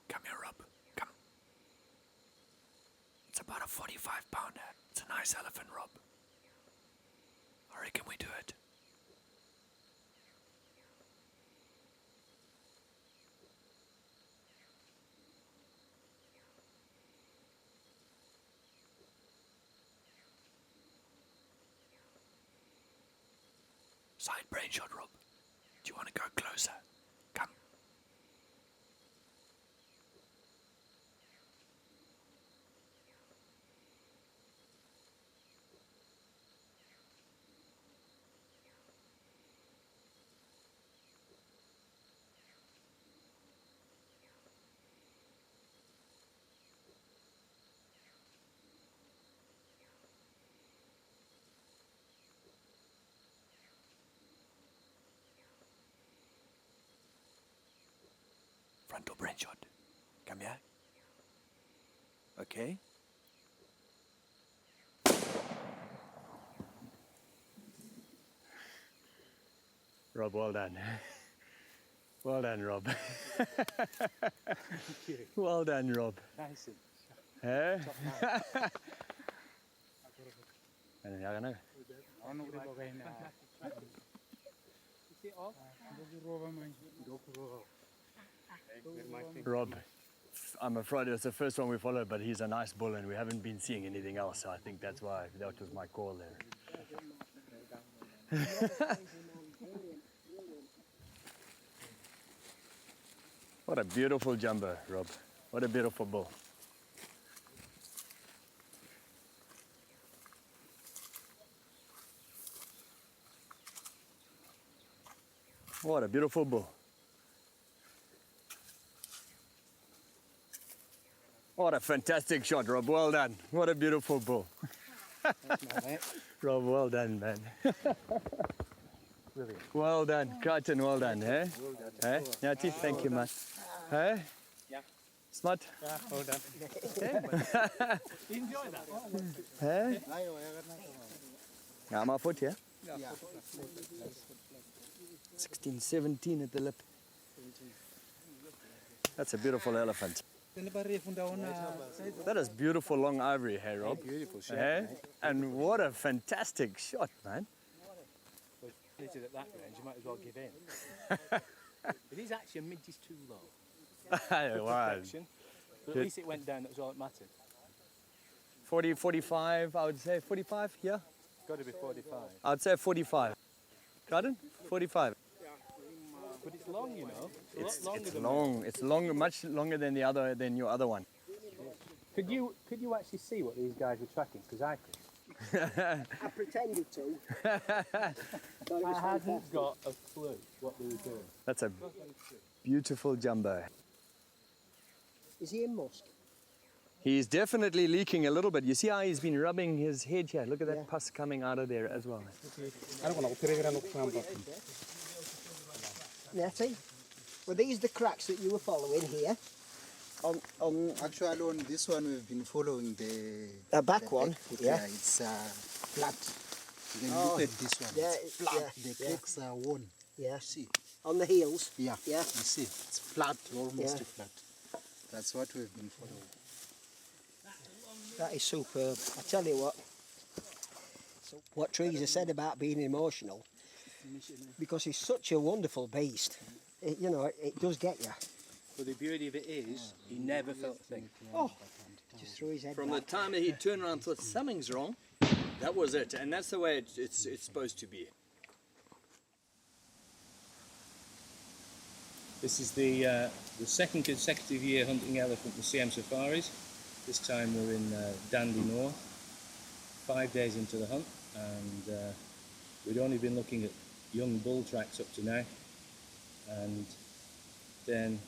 Come here, Rob. Come. It's about a 45-pounder. It's a nice elephant, Rob. I reckon we do it. Side brain shot, Rob. Do you want to go closer? Come. that shot. Come here. Okay. Rob, well done. Well done, Rob. Well done, Rob. Nice. Eh? Ano niya ka na? Rob, I'm afraid it's the first one we followed, but he's a nice bull and we haven't been seeing anything else, so I think that's why that was my call there. What a beautiful jumbo, Rob. What a beautiful bull. What a beautiful bull. What a fantastic shot, Rob. Well done. What a beautiful bull. Rob, well done, man. Brilliant. Well done. Carton, well done. Eh? Eh? Nyati, thank you, man. Eh? Yeah. Smart? Yeah, well done. Enjoy that. Eh? Yeah, my foot, yeah? 16, 17 at the lip. That's a beautiful elephant. That is beautiful long ivory hair, Rob. Beautiful shape. Eh? And what a fantastic shot, man. Well, if you hit it at that range, you might as well give in. It is actually a midge too low. It was. Perfection. But at least it went down, that was all that mattered. 40, 45, I would say 45, yeah? It's got to be 45. I'd say 45. Pardon? 45. But it's long, you know. It's a lot longer It's than long. It's longer, much longer than your other one. Could you actually see what these guys were tracking? Because I could. I pretended to. I hadn't got a clue what they were doing. That's a beautiful jumbo. Is he in musk? He's definitely leaking a little bit. You see how he's been rubbing his head here? Look at that pus coming out of there as well. Nettie, were these the cracks that you were following here? Actually, on this one we've been following the Back one, foot. yeah. It's flat. You can look at this one. Yeah, It's flat. yeah, The cracks are worn. Yeah. See? On the heels? Yeah. Yeah. You see? It's flat, almost Yeah. flat. That's what we've been following. That is superb. I tell you what. What Teresa said about being emotional, because he's such a wonderful beast. You know, it does get you. But the beauty of it is, he never felt a thing. Oh, just threw his head From the back. time that he turned around and thought something's wrong, that was it. And that's the way it's supposed to be. This is the second consecutive year hunting elephant with CM Safaris. This time we're in Dandy North, 5 days into the hunt, and we'd only been looking at young bull tracks up to now. And then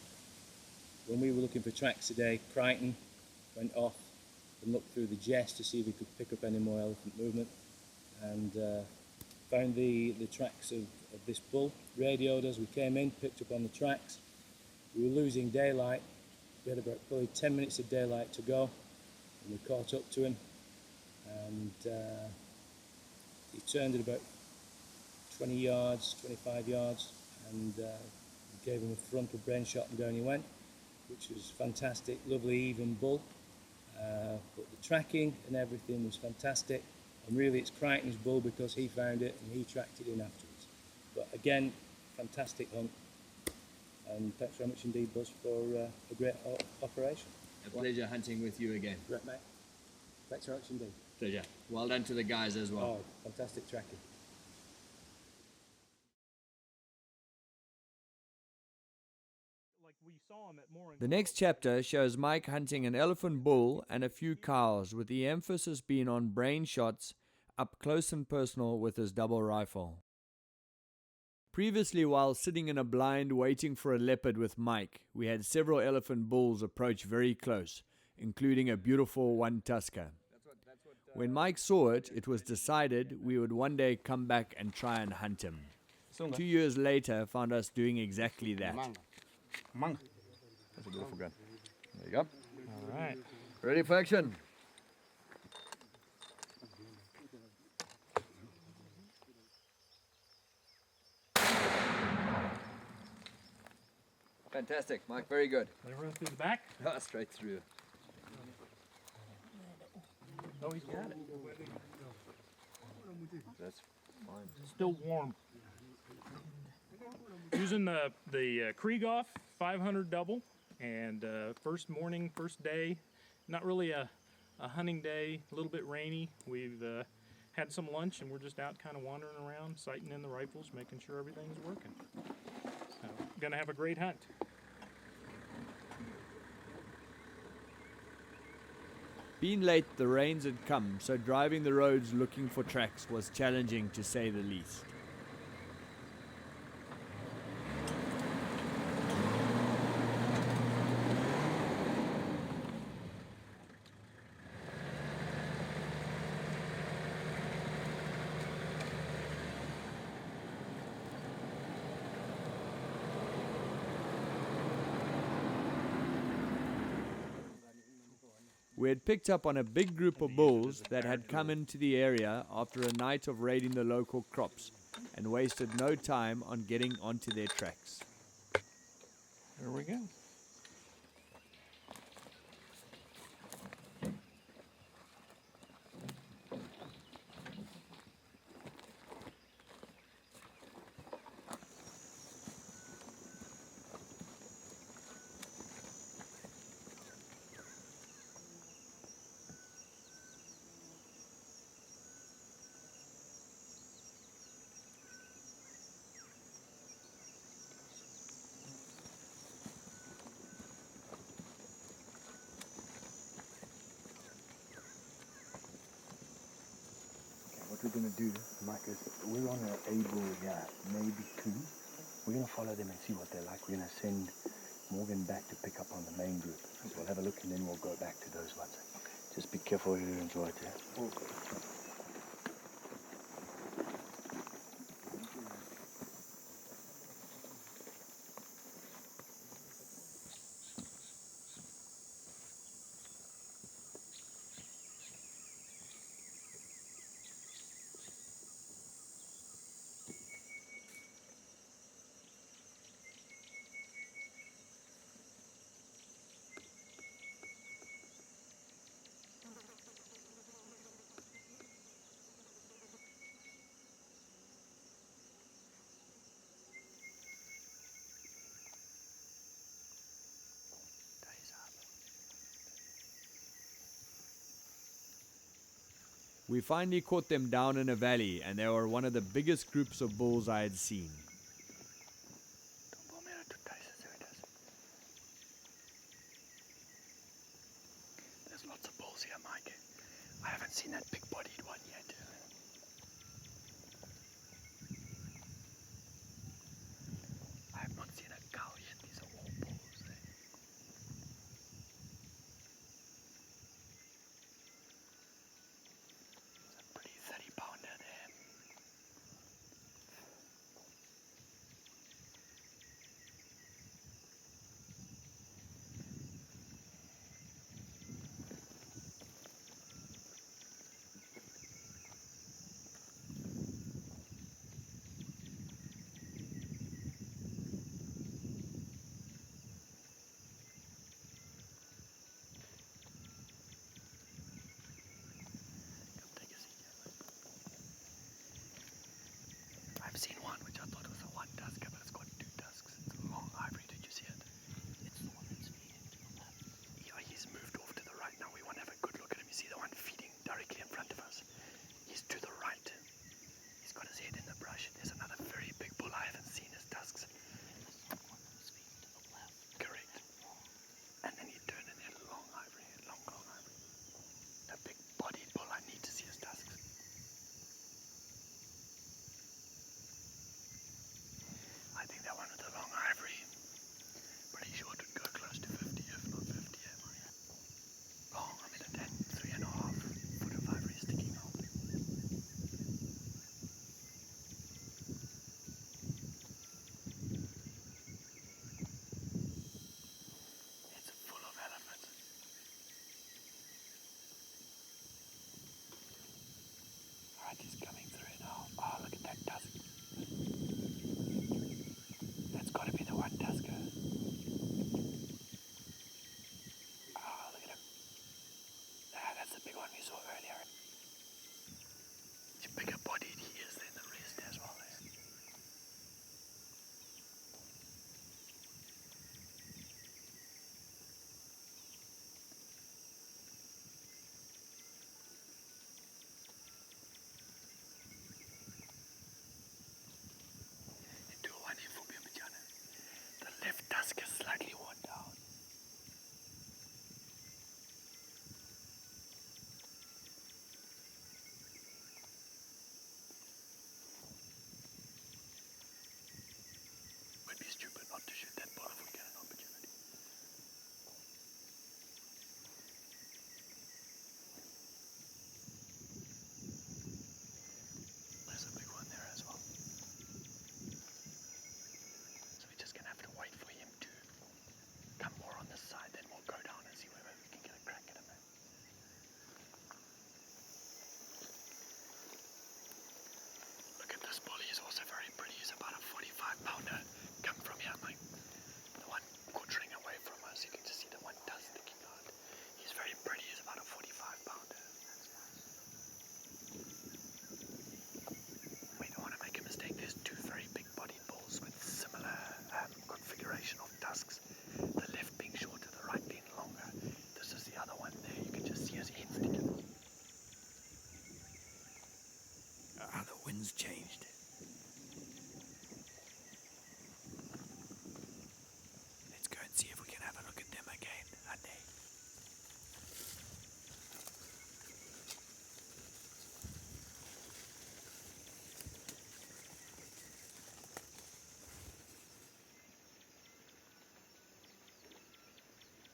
when we were looking for tracks today, Crichton went off and looked through the Jess to see if we could pick up any more elephant movement, and found the tracks of this bull. Radioed us, we came in, picked up on the tracks. We were losing daylight. We had about probably 10 minutes of daylight to go, and we caught up to him, and he turned at about 20 yards, 25 yards, and we gave him a frontal brain shot and down he went, which was fantastic, lovely even bull. But the tracking and everything was fantastic, and really it's Crichton's bull because he found it and he tracked it in afterwards. But again, fantastic hunt, and thanks very much indeed, Buzz, for a great operation. A pleasure hunting with you again. Right, mate. Thanks very much indeed. Pleasure. Well done to the guys as well. Oh, fantastic tracking. The next chapter shows Mike hunting an elephant bull and a few cows, with the emphasis being on brain shots up close and personal with his double rifle. Previously, while sitting in a blind waiting for a leopard with Mike, we had several elephant bulls approach very close, including a beautiful one-tusker. When Mike saw it, it was decided we would one day come back and try and hunt him. 2 years later found us doing exactly that. a beautiful gun. There you go. All right. Ready for action. Fantastic, Mike. Very good. Let it run through the back. Straight through. Oh, he's got it. That's fine. Still warm. Using the Krieghoff 500 double, and first morning, first day, not really a hunting day, a little bit rainy. We've had some lunch and we're just out kind of wandering around, sighting in the rifles, making sure everything's working. So, gonna have a great hunt. Being late, the rains had come, so driving the roads looking for tracks was challenging to say the least. We had picked up on a big group of bulls that had come into the area after a night of raiding the local crops and wasted no time on getting onto their tracks. There we go. What we're going to do, Mike, is we're on an able, maybe 2. We're going to follow them and see what they're like. We're going to send Morgan back to pick up on the main group. So we'll have a look and then we'll go back to those ones. Just be careful here and enjoy it, yeah? We finally caught them down in a valley, and they were one of the biggest groups of bulls I had seen. There's lots of bulls here, Mike. I haven't seen that big-bodied one yet. I have not seen a cow yet. These are all bulls. It's a pretty 30-pounder there.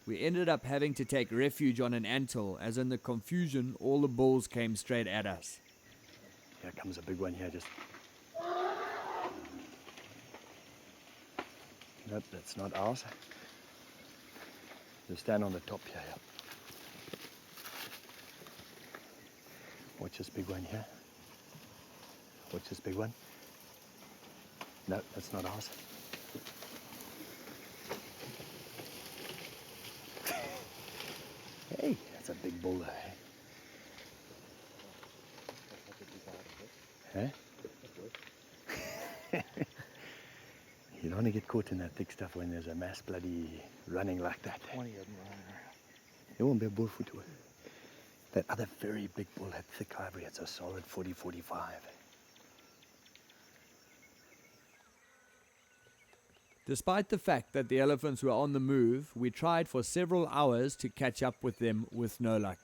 We ended up having to take refuge on an anthill, as in the confusion all the bulls came straight at us. Here comes a big one here, just... Nope, that's not ours. Just stand on the top here. Watch this big one here. Watch this big one. No, that's not ours. Hey, that's a big bull there. Huh? You don't want to get caught in that thick stuff when there's a mass bloody running like that. 20 of them running around. It won't be a bullfoot. That other very big bull had thick ivory. It's a solid 40-45. Despite the fact that the elephants were on the move, we tried for several hours to catch up with them with no luck.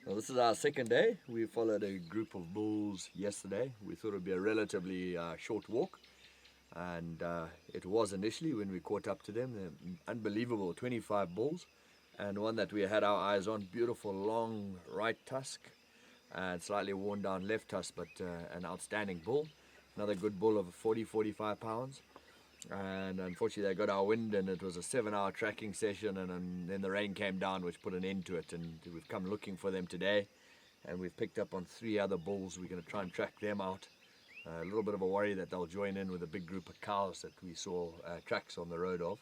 Well, this is our second day. We followed a group of bulls yesterday. We thought it would be a relatively short walk. And it was initially when we caught up to them. They're unbelievable, 25 bulls. And one that we had our eyes on, beautiful long right tusk and slightly worn down left tusk, but an outstanding bull. Another good bull of 40-45 pounds. And unfortunately they got our wind, and it was a 7-hour tracking session, and then the rain came down, which put an end to it. And we've come looking for them today, and we've picked up on 3 other bulls. We're going to try and track them out. A little bit of a worry that they'll join in with a big group of cows that we saw tracks on the road of,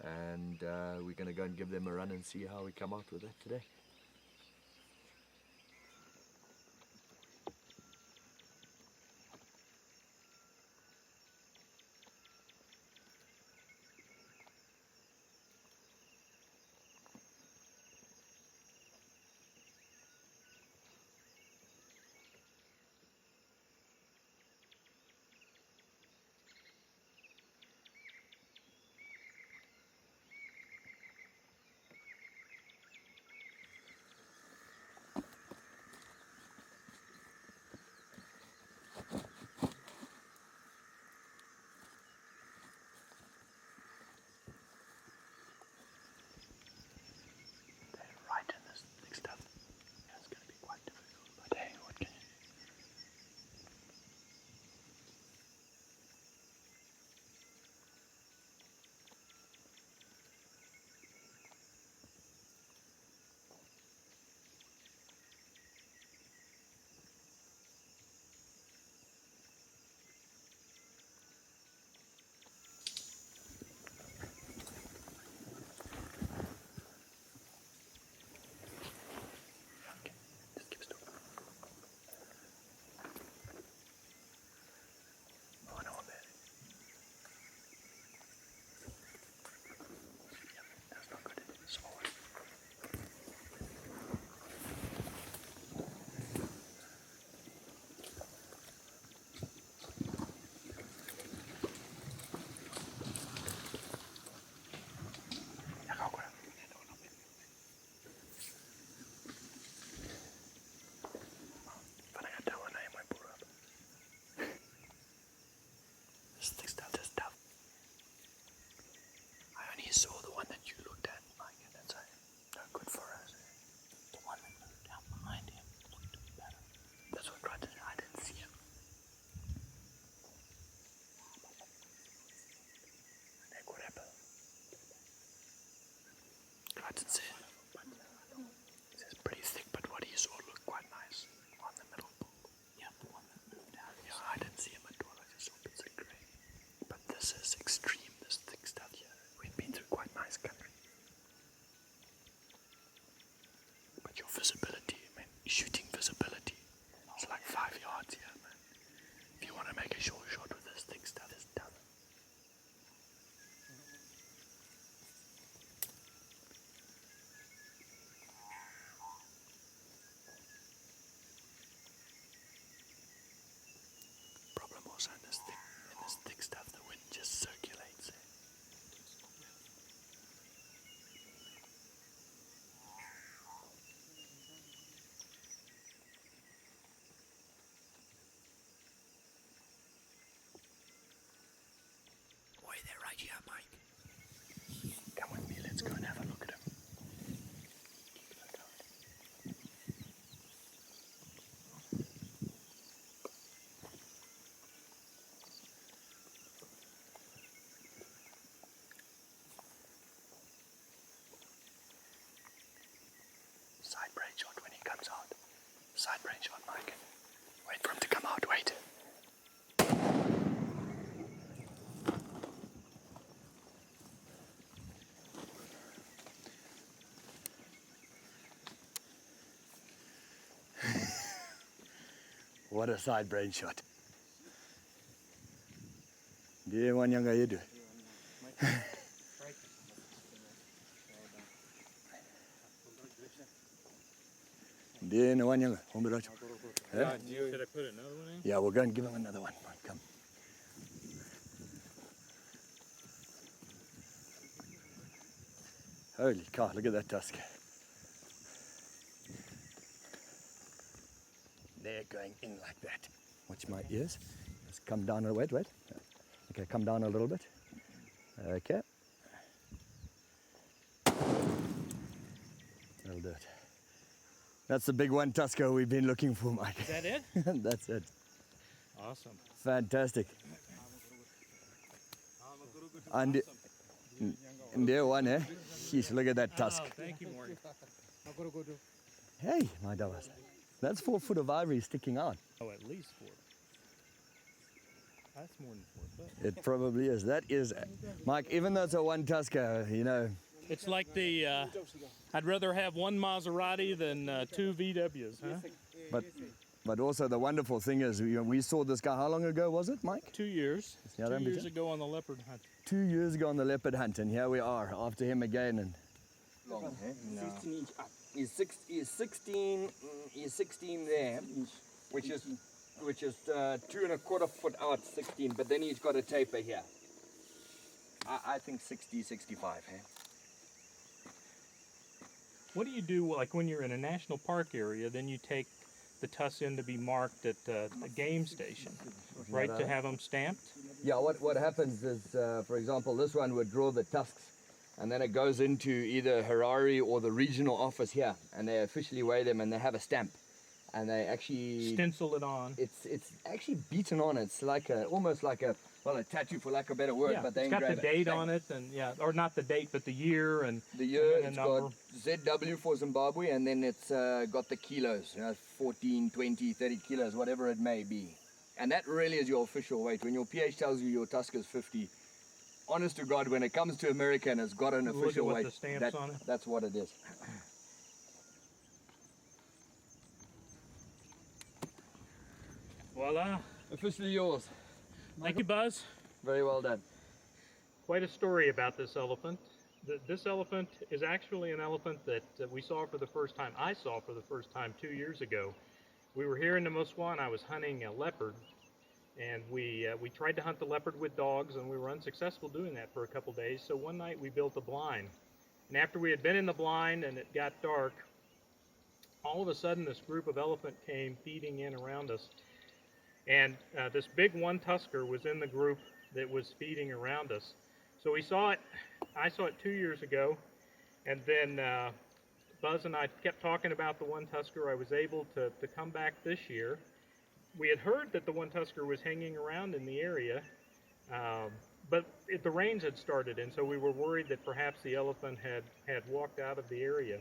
and we're going to go and give them a run and see how we come out with that today. It's pretty thick, but what he saw looked quite nice on the middle bull. Yeah, the one that moved down. Yeah, I didn't see him at all. I just saw bits of grey. But this is extreme, this thick stuff here. We've been through quite nice country. But your visibility, man, shooting visibility, it's like 5 yards here, man. If you want to make a short shot with this thick stuff, it's tough. Also in this thick stuff, the wind just circulates. right here, Mike. Come with me, let's go and have a look at him. Side brain shot when he comes out. Side brain shot, Mike. Wait for him to come out, wait. What a side brain shot. Dia one yang gaya tu. Dia no one yang home run. Should I put another one in? Yeah, we'll go and give him another one. Come. Holy cow, look at that tusk. They're going in like that. Watch my ears. Just come down a wait. Okay, come down a little bit. Okay. That'll do it. That's the big one tusker we've been looking for, Mike. Is that it? That's it. Awesome. Fantastic. And there one, eh? Jeez, look at that tusk. Oh, thank you, Morgan. Hey, my dollars. That's 4 foot of ivory sticking out. Oh, at least 4. That's more than 4 foot. It probably is. That is, Mike, even though it's a one tusker, you know. It's like the, I'd rather have one Maserati than 2 VWs, huh? But also the wonderful thing is, we saw this guy, how long ago was it, Mike? 2 years. Yeah, 2 years ago on the leopard hunt. 2 years ago on the leopard hunt, and here we are after him again. And Long, eh? no. 16 inch up. He's 16 there, which is 2.25 foot out, 16. But then he's got a taper here. I think 60, 65. Eh? What do you do, like when you're in a national park area, then you take the tusks in to be marked at the game station, right, to have them stamped? Yeah, what happens is, for example, this one would draw the tusks, and then it goes into either Harare or the regional office here, and they officially weigh them, and they have a stamp, and they actually Stencil it on. It's actually beaten on. It's like almost like a tattoo, for lack of a better word. Yeah, but they it's got the engrave it. date on it, and yeah, or not the date, but the year and The year, and it's the number. got ZW for Zimbabwe, and then it's got the kilos, 14, 20, 30 kilos, whatever it may be. And that really is your official weight. When your PH tells you your tusk is 50, honest to God, when it comes to America and it's got an Look at official what weight, the stamp's on it. that's what it is. Voila. Officially yours. Thank you, Buzz. Very well done. Quite a story about this elephant. This elephant is actually an elephant that we saw for the first time. I saw for the first time 2 years ago. We were here in Namuswa and I was hunting a leopard, and we tried to hunt the leopard with dogs, and we were unsuccessful doing that for a couple days. So one night we built a blind, and after we had been in the blind and it got dark, all of a sudden this group of elephant came feeding in around us, and this big one tusker was in the group that was feeding around us. So we saw it. I saw it 2 years ago, and then Buzz and I kept talking about the one tusker. I was able to come back this year. We had heard that the one tusker was hanging around in the area, but the rains had started, and so we were worried that perhaps the elephant had walked out of the area.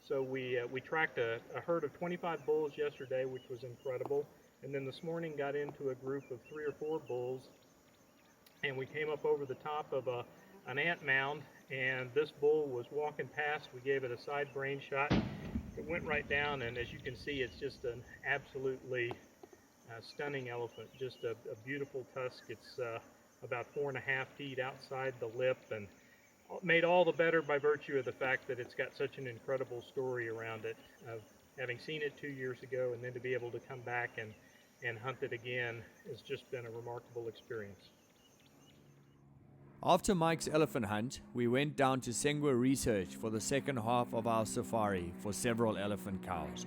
So we tracked a herd of 25 bulls yesterday, which was incredible, and then this morning got into a group of 3 or 4 bulls, and we came up over the top of an ant mound, and this bull was walking past. We gave it a side brain shot. It went right down, and as you can see, it's just an absolutely stunning elephant. Just a beautiful tusk. It's about 4.5 feet outside the lip, and made all the better by virtue of the fact that it's got such an incredible story around it. Of having seen it 2 years ago, and then to be able to come back and hunt it again has just been a remarkable experience. After Mike's elephant hunt, we went down to Sengwe Research for the second half of our safari for several elephant cows.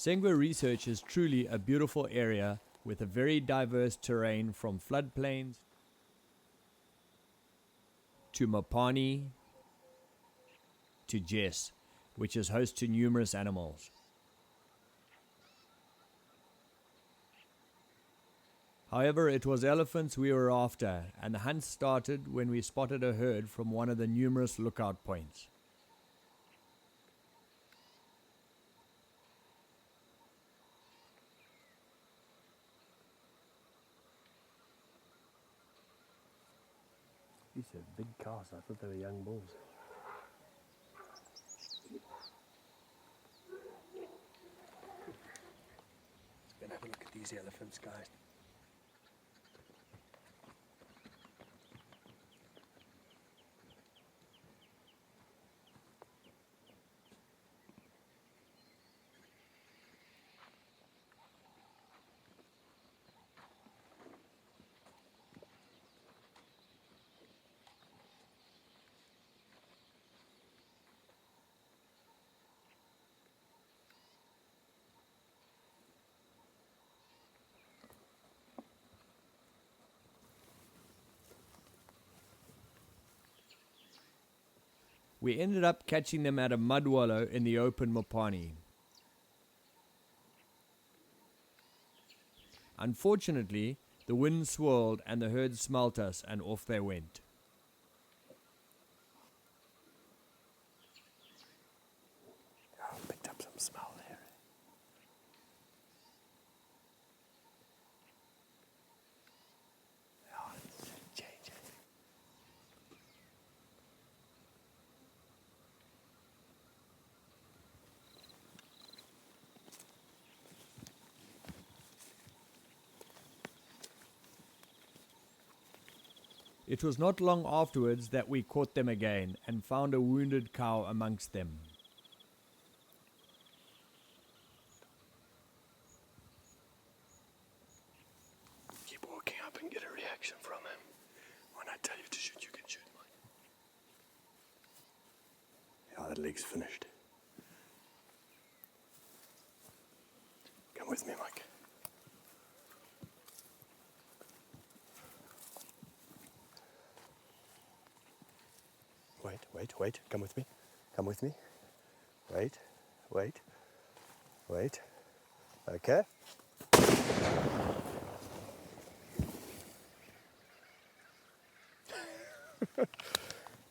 Sengwe Research is truly a beautiful area with a very diverse terrain from floodplains to Mopani to Jess, which is host to numerous animals. However, it was elephants we were after, and the hunt started when we spotted a herd from one of the numerous lookout points. These are big cows. I thought they were young bulls. Let's go and have a look at these elephants, guys. We ended up catching them at a mud wallow in the open Mopani. Unfortunately, the wind swirled and the herd smelt us and off they went. Oh, picked up some smell there. Oh, it's changing. It was not long afterwards that we caught them again and found a wounded cow amongst them. Keep walking up and get a reaction from him. When I tell you to shoot, you can shoot, Mike. Yeah, that leg's finished. Come with me, Mike. Wait. Come with me. Come with me. Wait. Okay.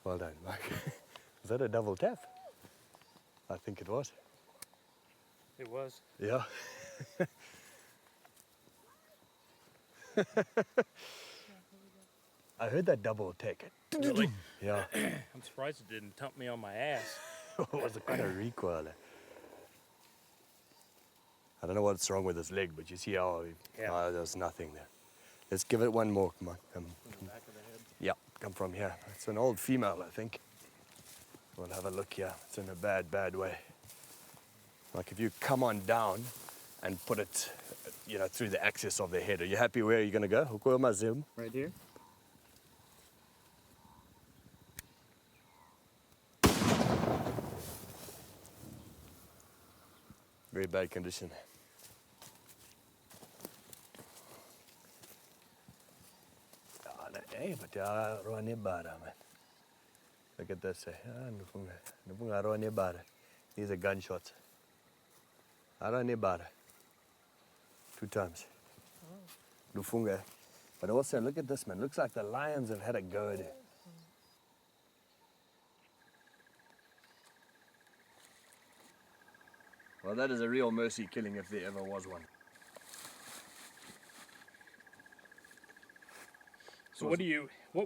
Well done, Mike. Was that a double tap? I think it was. It was. Yeah. I heard that double take. Really? Yeah. I'm surprised it didn't thump me on my ass. It was a kind of recoil. I don't know what's wrong with his leg, but you see how there's nothing there. Let's give it one more. Come on. Come. From the back of the head. Yeah, come from here. It's an old female, I think. We'll have a look here. It's in a bad way. Like if you come on down and put it, through the axis of the head. Are you happy where you're going to go? Right here? Very bad condition. Hey, but man. Look at this. These are gunshots. 2 times. Lufunga. But also, look at this, man. Looks like the lions have had a go at it. Well, that is a real mercy killing if there ever was one. So what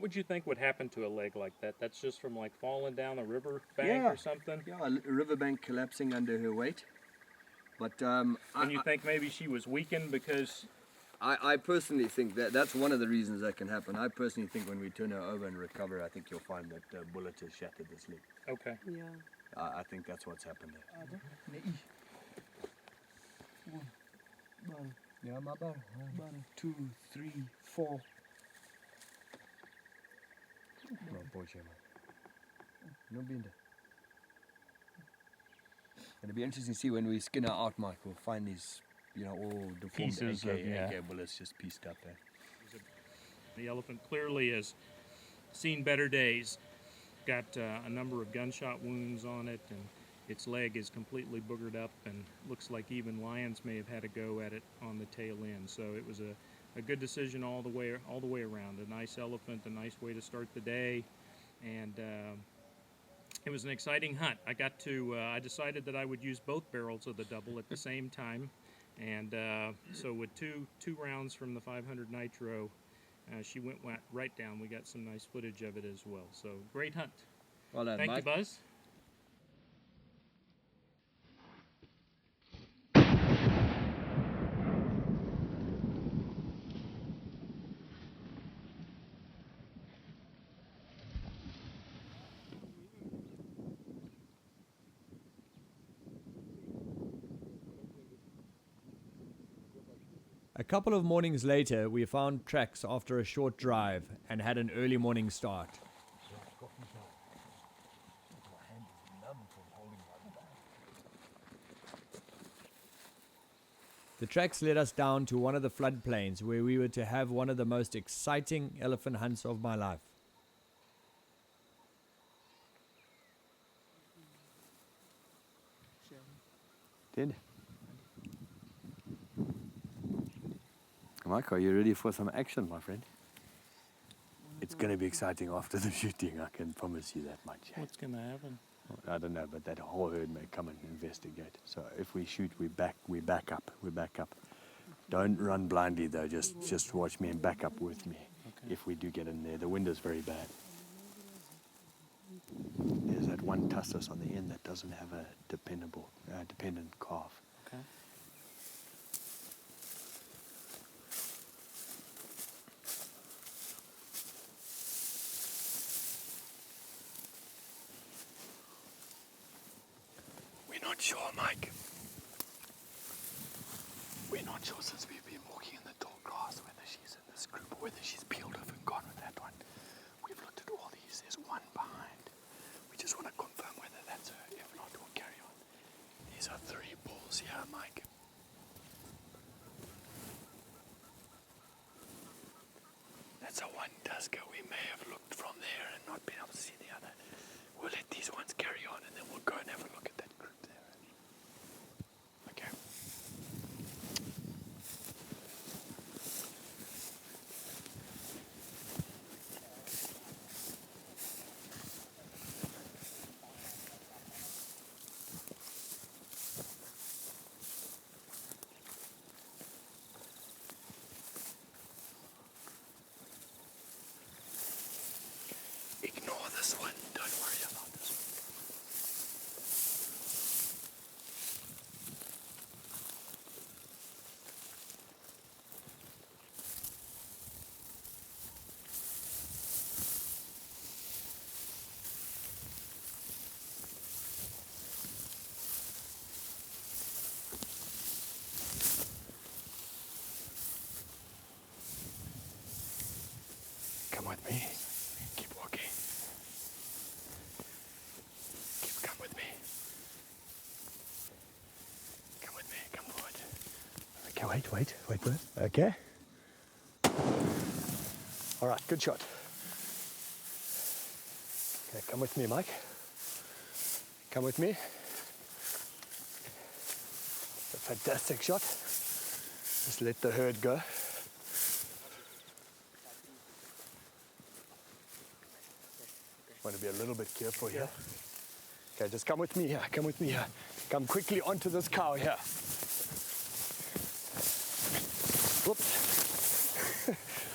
would you think would happen to a leg like that? That's just from like falling down a river bank Yeah. or something? Yeah, a riverbank collapsing under her weight. But And you think maybe she was weakened because... I personally think that's one of the reasons that can happen. I personally think when we turn her over and recover, I think you'll find that the bullet has shattered this leg. Okay. Yeah. I think that's what's happened there. Yeah, my bad. 1, 2, 3, 4. No, poor man. No binda. It'll be interesting to see when we skin her out, Mike. We'll find these, you know, all deformed Pieces of, yeah. AK bullets just pieced up there. The elephant clearly has seen better days. Got a number of gunshot wounds on it, and its leg is completely boogered up, and looks like even lions may have had a go at it on the tail end. So it was a good decision all the way around. A nice elephant, a nice way to start the day, and it was an exciting hunt. I decided that I would use both barrels of the double at the same time, and so with two rounds from the 500 Nitro, she went right down. We got some nice footage of it as well. So great hunt. Well done, Thank Mike. you, Buzz. A couple of mornings later, we found tracks after a short drive and had an early morning start. The tracks led us down to one of the floodplains where we were to have one of the most exciting elephant hunts of my life. Did? Mike, are you ready for some action, my friend? It's going to be exciting after the shooting, I can promise you that much. What's going to happen? I don't know, but that whole herd may come and investigate. So if we shoot, we back up. Don't run blindly though, just watch me and back up with me. Okay. If we do get in there. The wind is very bad. There's that one tussus on the end that doesn't have a dependent calf. Okay. We're not sure, Mike. We're not sure since we've been walking in the tall grass whether she's in this group or whether she's peeled off and gone with that one. We've looked at all these. There's one behind. We just want to confirm whether that's her. If not, we'll carry on. These are 3 bulls here, Mike. That's a one tusker. We may have looked from there and not been able to see the other. We'll let these ones carry on and then we'll go and have a look at that group there. Okay. Ignore this one. Don't worry about this one. Come with me. Keep walking. Come with me. Come with me. Come forward. Okay, wait. Okay. All right, good shot. Okay, come with me, Mike. Come with me. A fantastic shot. Just let the herd go. Want to be a little bit careful here. Okay, just come with me here. Come quickly onto this cow here. Whoops.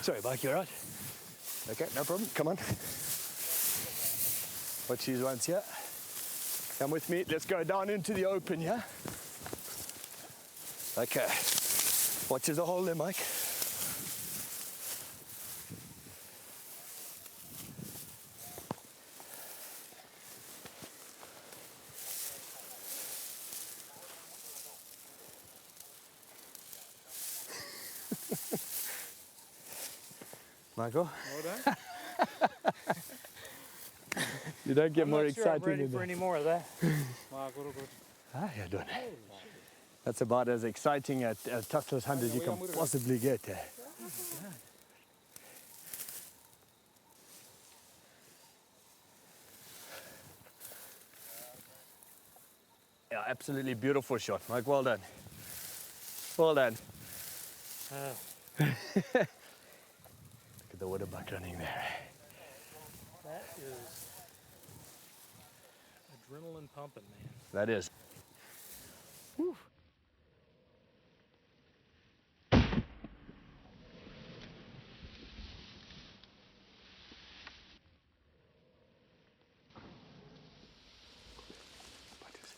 Sorry, Mike, you all right? Okay, no problem. Come on. Watch these ones here. Come with me. Let's go down into the open here. Okay. Watch the hole there, Mike. Michael? Well done. You don't get I'm more not sure I'm exciting ready than for that. any more of that. Huh? Ah, yeah, don't I? That's about as exciting a tuskless hunt as you can possibly get. Yeah, absolutely beautiful shot, Mike. Well done. Well done. Look at the water buck running there. That is adrenaline pumping, man. That is. Whew.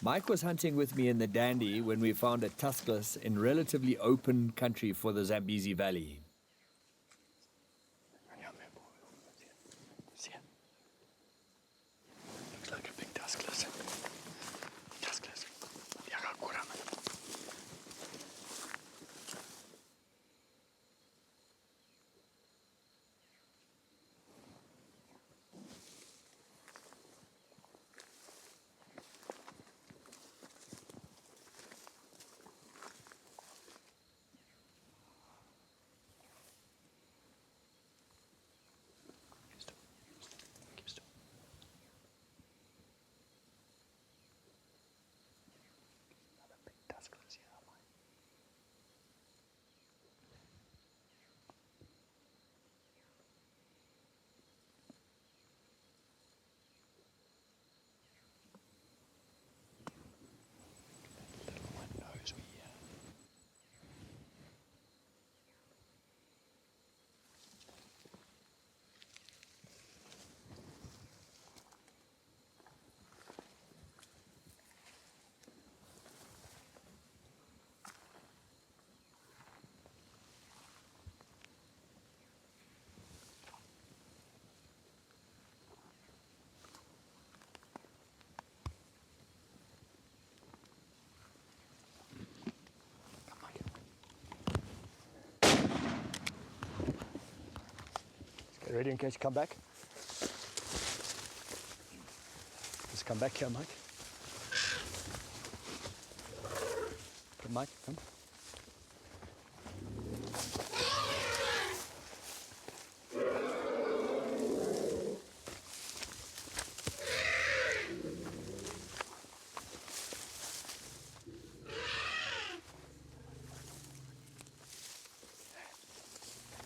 Mike was hunting with me in the Dandy when we found a tuskless in relatively open country for the Zambezi Valley. Looks like a big tuskless. Tuskless. Get ready in case you come back. Just come back here, Mike. Come, Mike, come.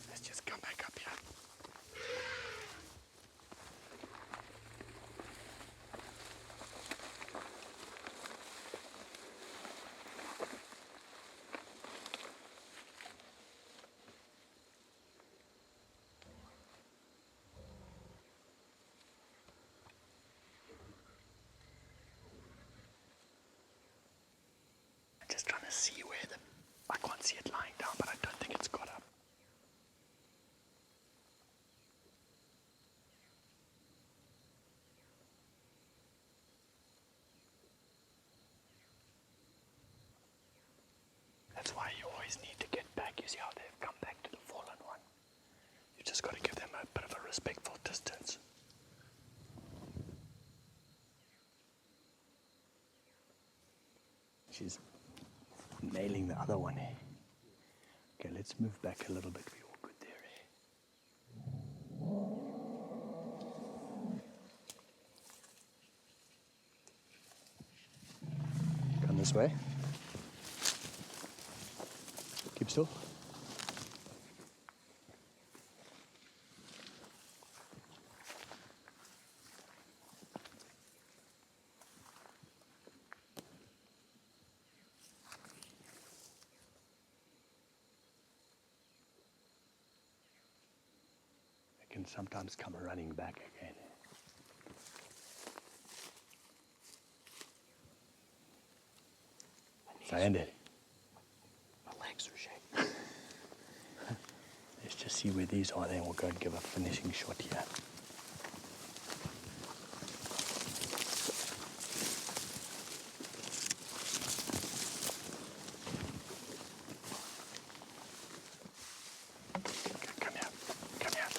Let's just come back up here. I'm just trying to see where I can't see it lying down, but I don't think it's got up. That's why you always need to get back. You see how they've come back to the fallen one? You just got to give them a bit of a respectful distance. She's nailing the other one. Okay, let's move back a little bit. We're all good there. Come this way. Keep still. They can sometimes come running back again. Ended. My legs are shaking. Let's just see where these are, then we'll go and give a finishing shot here. Come here. Come here.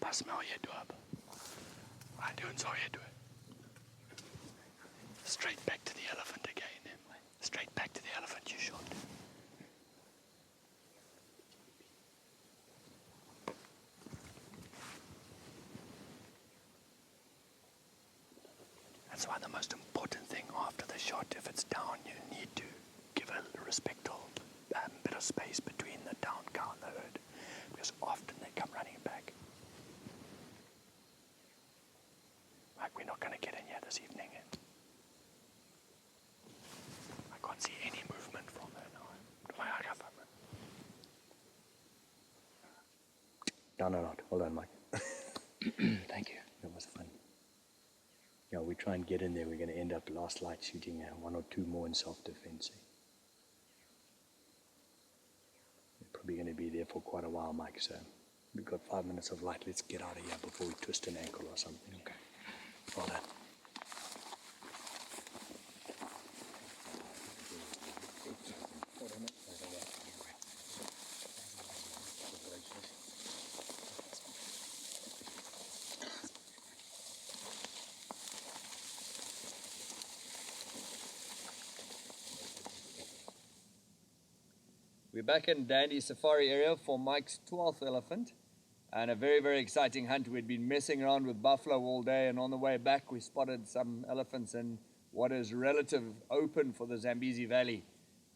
Pas mal hier door. Waar doen zo hier door? Straight back to the elephant again. Straight back to the elephant, you should. That's why the most important thing after the shot, if it's down, you need to give a respectful bit of space between the down cow and the herd, because often they come running back. Like, we're not going to get in here this evening. I can't see any movement from her now. Down or not? Hold on, Mike. Thank you. That was fun. Yeah, we try and get in there. We're going to end up last light shooting one or two more in self-defense. We're probably going to be there for quite a while, Mike, so we've got 5 minutes of light. Let's get out of here before we twist an ankle or something. Okay. Well done. We're back in Dandy Safari area for Mike's 12th elephant, and a very, very exciting hunt. We'd been messing around with buffalo all day, and on the way back we spotted some elephants in what is relative open for the Zambezi Valley.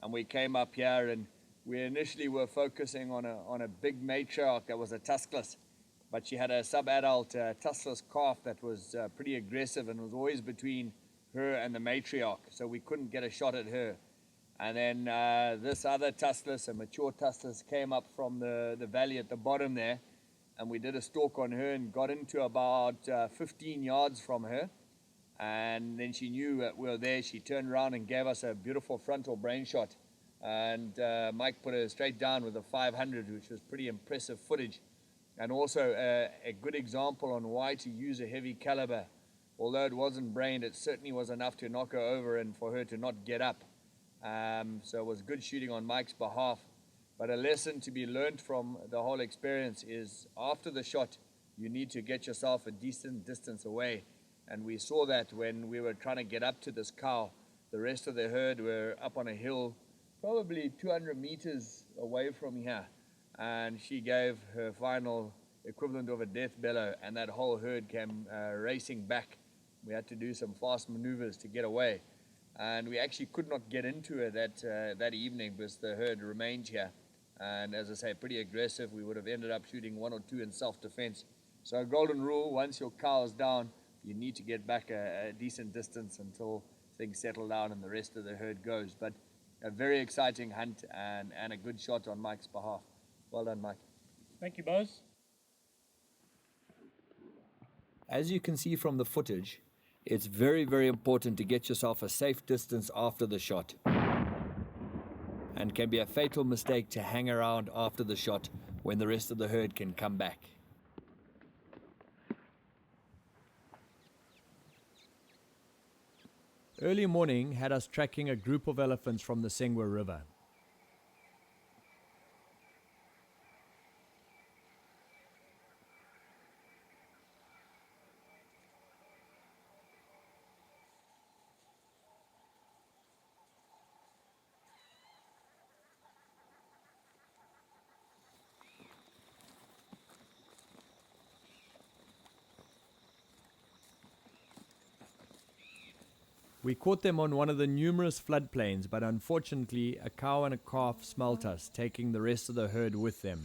And we came up here, and we initially were focusing on a big matriarch that was a tuskless, but she had a sub-adult tuskless calf that was pretty aggressive and was always between her and the matriarch, so we couldn't get a shot at her. And then this other tuskless, a mature tuskless, came up from the valley at the bottom there, and we did a stalk on her and got into about 15 yards from her. And then she knew that we were there. She turned around and gave us a beautiful frontal brain shot. And Mike put her straight down with a 500, which was pretty impressive footage. And also a good example on why to use a heavy caliber. Although it wasn't brained, it certainly was enough to knock her over and for her to not get up. So it was good shooting on Mike's behalf. But a lesson to be learned from the whole experience is after the shot, you need to get yourself a decent distance away. And we saw that when we were trying to get up to this cow. The rest of the herd were up on a hill, probably 200 meters away from here. And she gave her final equivalent of a death bellow, and that whole herd came racing back. We had to do some fast maneuvers to get away. And we actually could not get into her that evening because the herd remained here. And as I say, pretty aggressive. We would have ended up shooting one or two in self-defense. So a golden rule, once your cow is down, you need to get back a decent distance until things settle down and the rest of the herd goes. But a very exciting hunt and a good shot on Mike's behalf. Well done, Mike. Thank you, Buzz. As you can see from the footage, it's very, very important to get yourself a safe distance after the shot. And can be a fatal mistake to hang around after the shot when the rest of the herd can come back. Early morning had us tracking a group of elephants from the Sengwe River. We caught them on one of the numerous floodplains, but unfortunately a cow and a calf smelt us, taking the rest of the herd with them.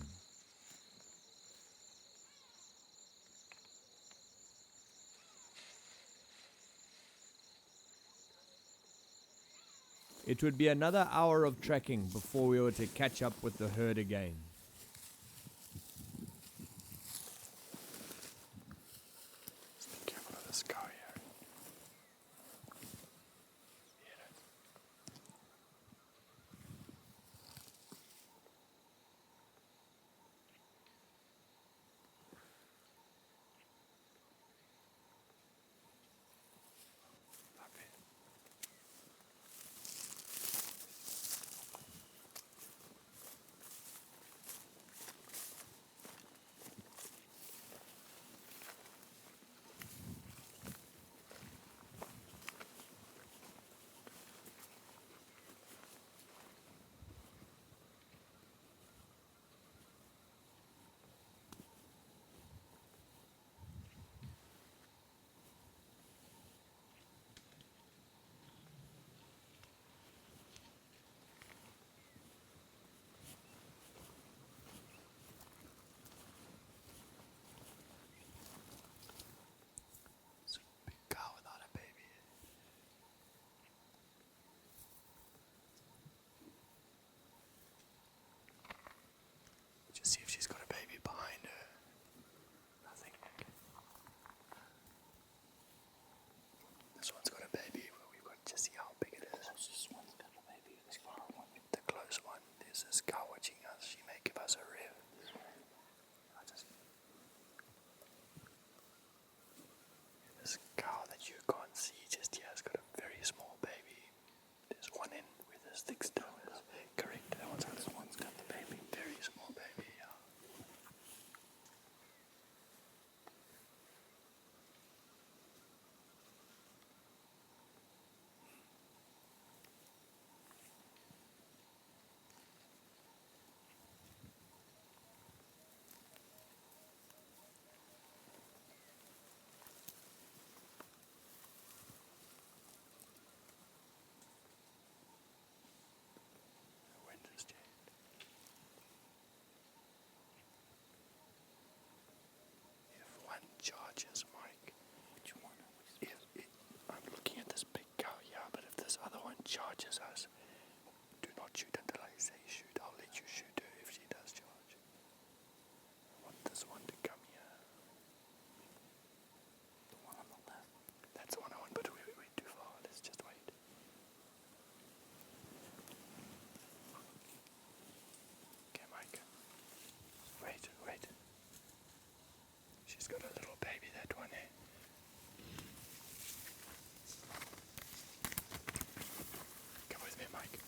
It would be another hour of tracking before we were to catch up with the herd again. Be careful of this cow here. charges us, do not shoot until I say shoot. I'll let you shoot her if she does charge. I want this one to come here. The one on the left. That's the one I want, but we're too far. Let's just wait. Okay, Mike. Wait. She's got a little baby, that one, eh? Come with me, Mike.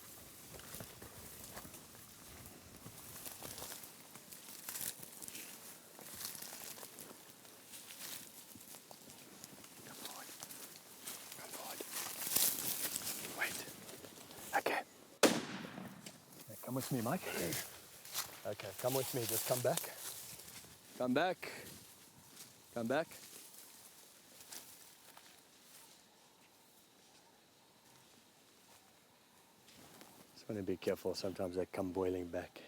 Come forward. Wait. Okay. Now come with me, Mike. Okay, come with me. Just come back. Come back. Come back. Just want to be careful. Sometimes they come boiling back.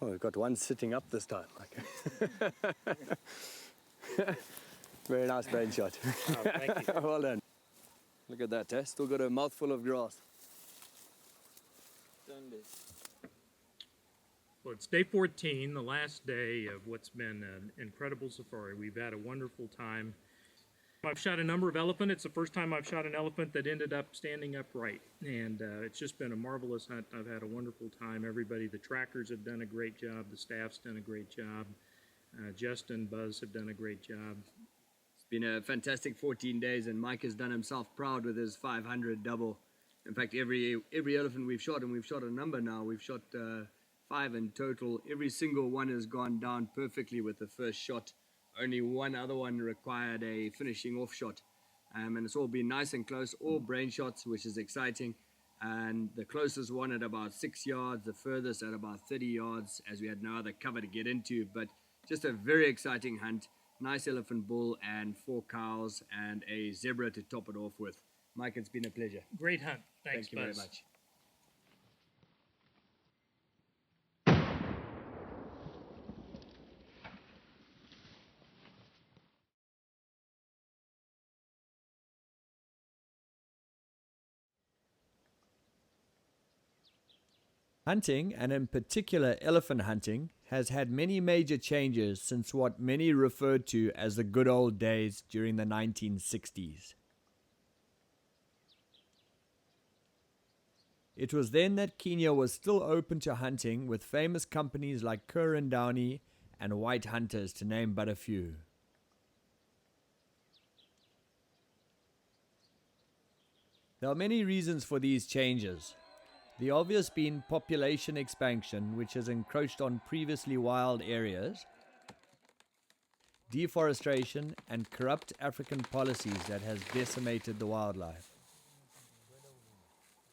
Oh, we've got one sitting up this time. Okay. Very nice brain shot. Oh, thank you. Well done. Look at that, eh? Still got a mouthful of grass. Well, it's day 14, the last day of what's been an incredible safari. We've had a wonderful time. I've shot a number of elephant. It's the first time I've shot an elephant that ended up standing upright. And it's just been a marvelous hunt. I've had a wonderful time. Everybody, the trackers have done a great job. The staff's done a great job. Justin, Buzz have done a great job. It's been a fantastic 14 days, and Mike has done himself proud with his 500 double. In fact, every elephant we've shot, and we've shot a number now, we've shot 5 in total. Every single one has gone down perfectly with the first shot. Only one other one required a finishing off shot. And it's all been nice and close, all brain shots, which is exciting. And the closest one at about 6 yards, the furthest at about 30 yards, as we had no other cover to get into. But just a very exciting hunt. Nice elephant bull and 4 cows and a zebra to top it off with. Mike, it's been a pleasure. Great hunt. Thanks, Thank you Buzz. very much. Hunting, and in particular elephant hunting, has had many major changes since what many referred to as the good old days during the 1960s. It was then that Kenya was still open to hunting, with famous companies like Kerr and Downey and White Hunters, to name but a few. There are many reasons for these changes. The obvious being population expansion, which has encroached on previously wild areas, deforestation, and corrupt African policies that has decimated the wildlife.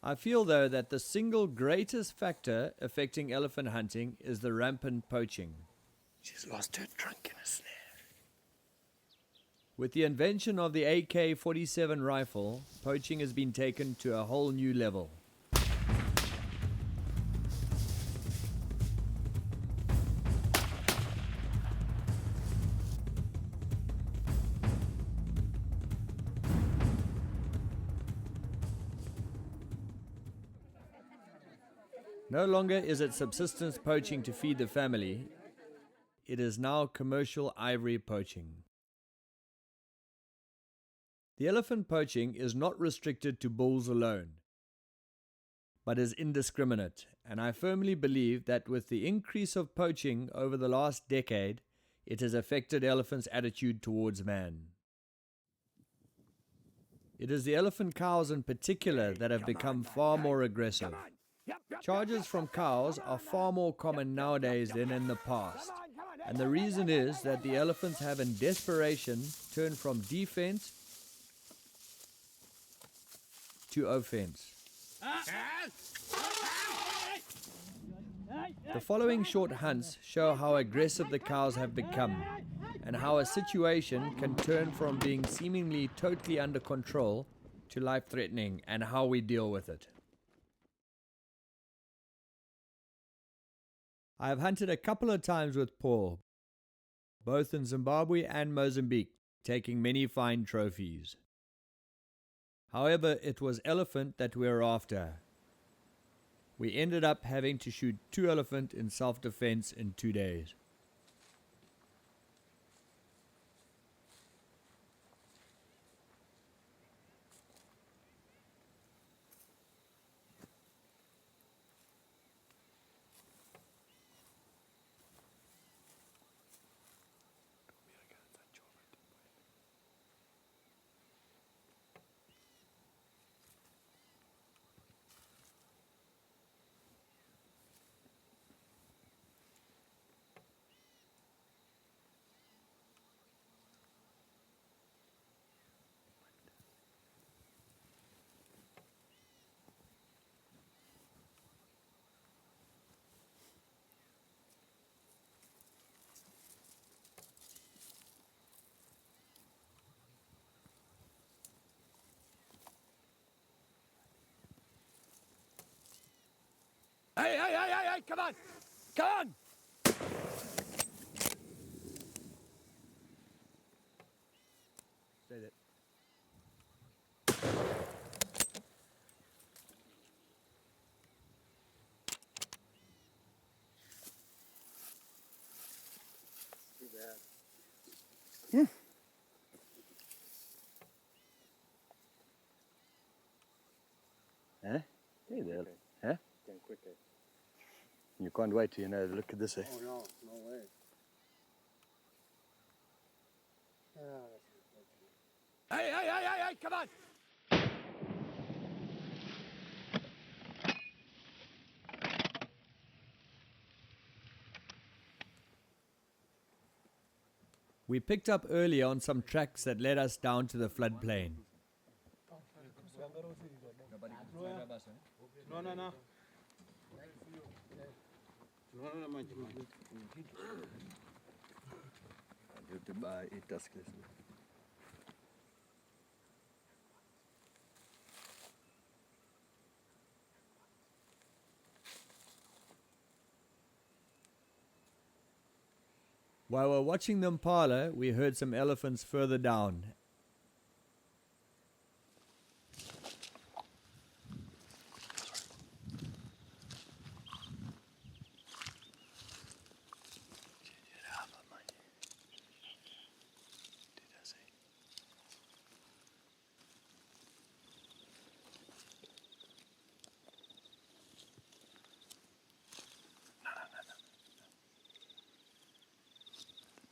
I feel, though, that the single greatest factor affecting elephant hunting is the rampant poaching. She's lost her trunk in a snare. With the invention of the AK-47 rifle, poaching has been taken to a whole new level. No longer is it subsistence poaching to feed the family, it is now commercial ivory poaching. The elephant poaching is not restricted to bulls alone, but is indiscriminate, and I firmly believe that with the increase of poaching over the last decade, it has affected elephants' attitude towards man. It is the elephant cows in particular that have become far more aggressive. Charges from cows are far more common nowadays than in the past, and the reason is that the elephants have in desperation turned from defense to offense. The following short hunts show how aggressive the cows have become, and how a situation can turn from being seemingly totally under control to life-threatening, and how we deal with it. I have hunted a couple of times with Paul, both in Zimbabwe and Mozambique, taking many fine trophies. However, it was elephant that we were after. We ended up having to shoot 2 elephant in self-defense in 2 days. Hey, come on! Come on! Say that. Huh? Hey there. Okay. Huh? Going quicker. You can't wait till look at this. Oh no, no way. Hey, come on! We picked up early on some tracks that led us down to the floodplain. No. While we were watching the impala, we heard some elephants further down.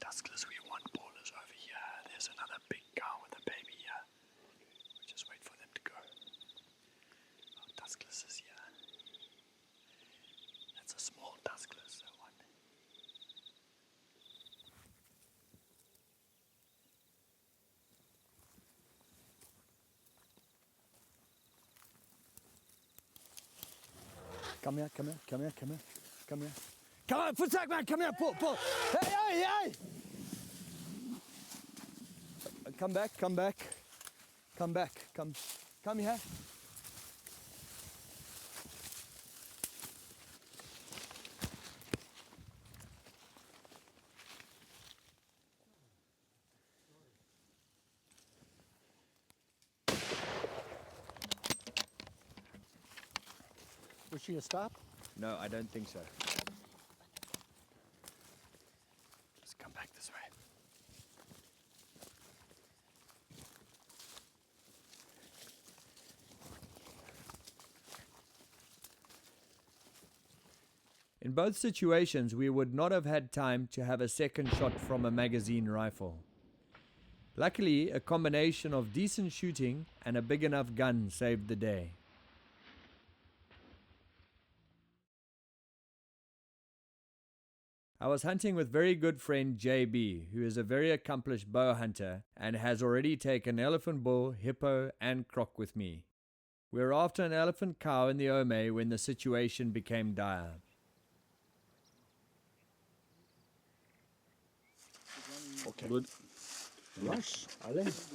Tuskless, we want ballers over here. There's another big cow with a baby here. We just wait for them to go. Oh, Tuskless is here. That's a small Tuskless, that one. Come here. Come on, footsack man, come here, pull. Hey! Come back. Come here. Was she a stop? No, I don't think so. Just come back this way. In both situations, we would not have had time to have a second shot from a magazine rifle. Luckily, a combination of decent shooting and a big enough gun saved the day. I was hunting with very good friend JB, who is a very accomplished bow hunter and has already taken elephant bull, hippo, and croc with me. We were after an elephant cow in the Ome when the situation became dire. Okay. Good. Nice. Allez.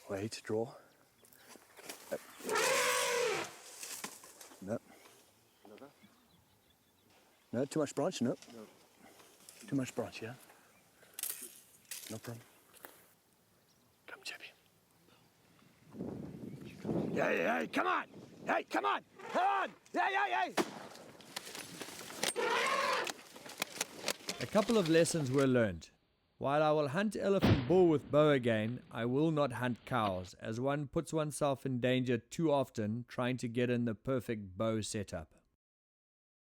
Wait, draw. No. No, too much branch, no. Too much branch, yeah? No problem. Come, Chappie. Hey, come on! Hey, come on! Come on! Hey! A couple of lessons were learned. While I will hunt elephant bull with bow again, I will not hunt cows, as one puts oneself in danger too often trying to get in the perfect bow setup.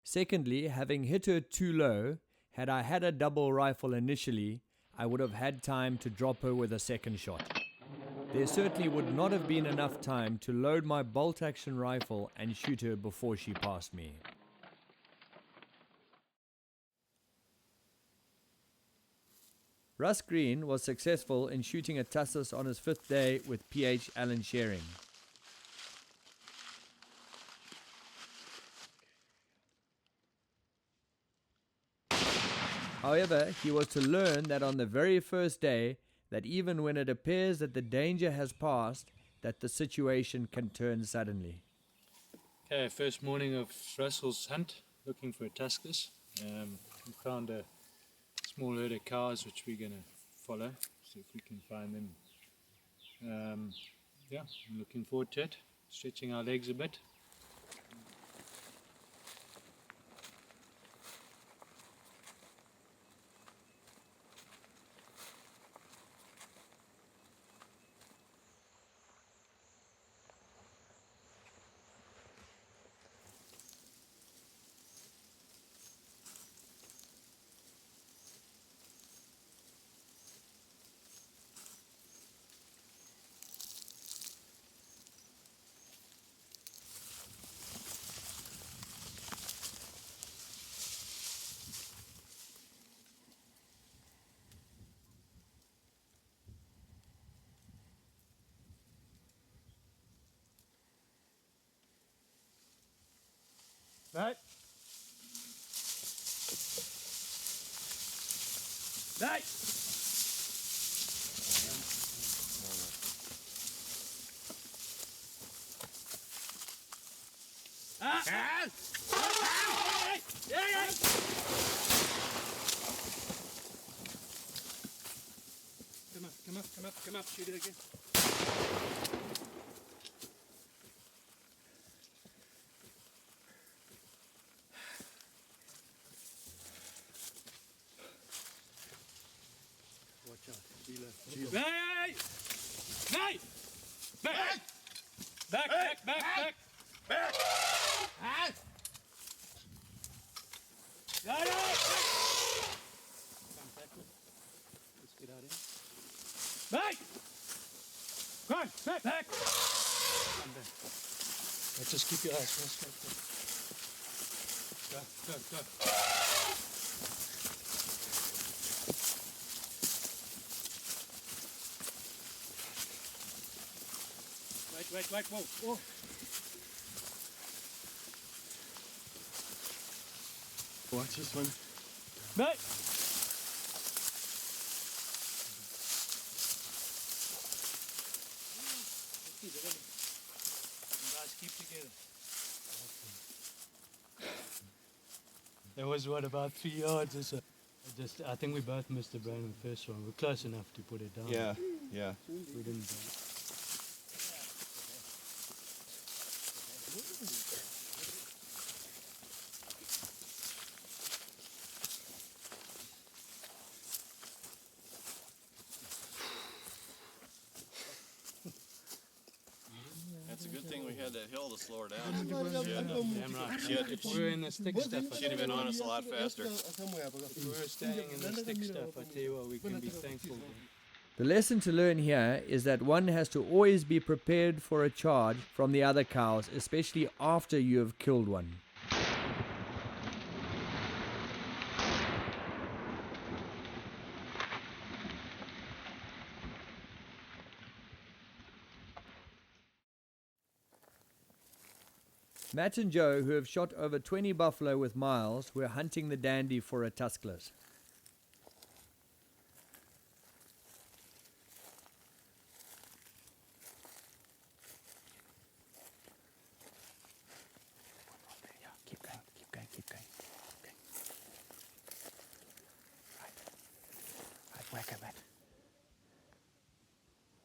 Secondly, having hit her too low, had I had a double rifle initially, I would have had time to drop her with a second shot. There certainly would not have been enough time to load my bolt-action rifle and shoot her before she passed me. Russ Green was successful in shooting a tussus on his 5th day with PH Allen Shearing. However, he was to learn that on the very first day, that even when it appears that the danger has passed, that the situation can turn suddenly. Okay, first morning of Russell's hunt, looking for a tuscus. We found a small herd of cows which we're going to follow, see if we can find them. I'm looking forward to it, stretching our legs a bit. Right. Right. Come up, shoot it again. Watch out, Gila. Hey! Hey! Back! Back! Got it! Come back. Let's get out here. Back! Come on, back! Come back. Let's just keep your eyes straight. Go. Wait, whoa. Watch this one. Right. Guys, keep together. That was about 3 yards or so. I think we both missed the brain on the first one. We're close enough to put it down. Yeah. We didn't. That's a good thing we had that hill to slow her down. Damn right. We were in the stick stuff. She'd have been on us a lot faster. We were standing in the stick stuff. I tell you what, we can be thankful. The lesson to learn here is that one has to always be prepared for a charge from the other cows, especially after you have killed one. Matt and Joe, who have shot over 20 buffalo with Miles, were hunting the dandy for a tuskless. Okay, Matt.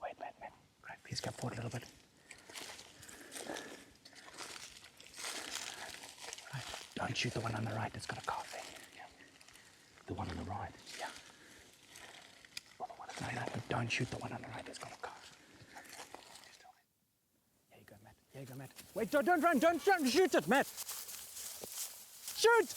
Wait, Matt. Right, please come forward a little bit. Right, don't shoot the one on the right that's got a calf there. Yeah. The one on the right? Yeah. Or the one on the right. No, don't shoot the one on the right that's got a calf. Here you go, Matt. Here you go, Matt. Wait, don't run. Don't shoot it, Matt. Shoot!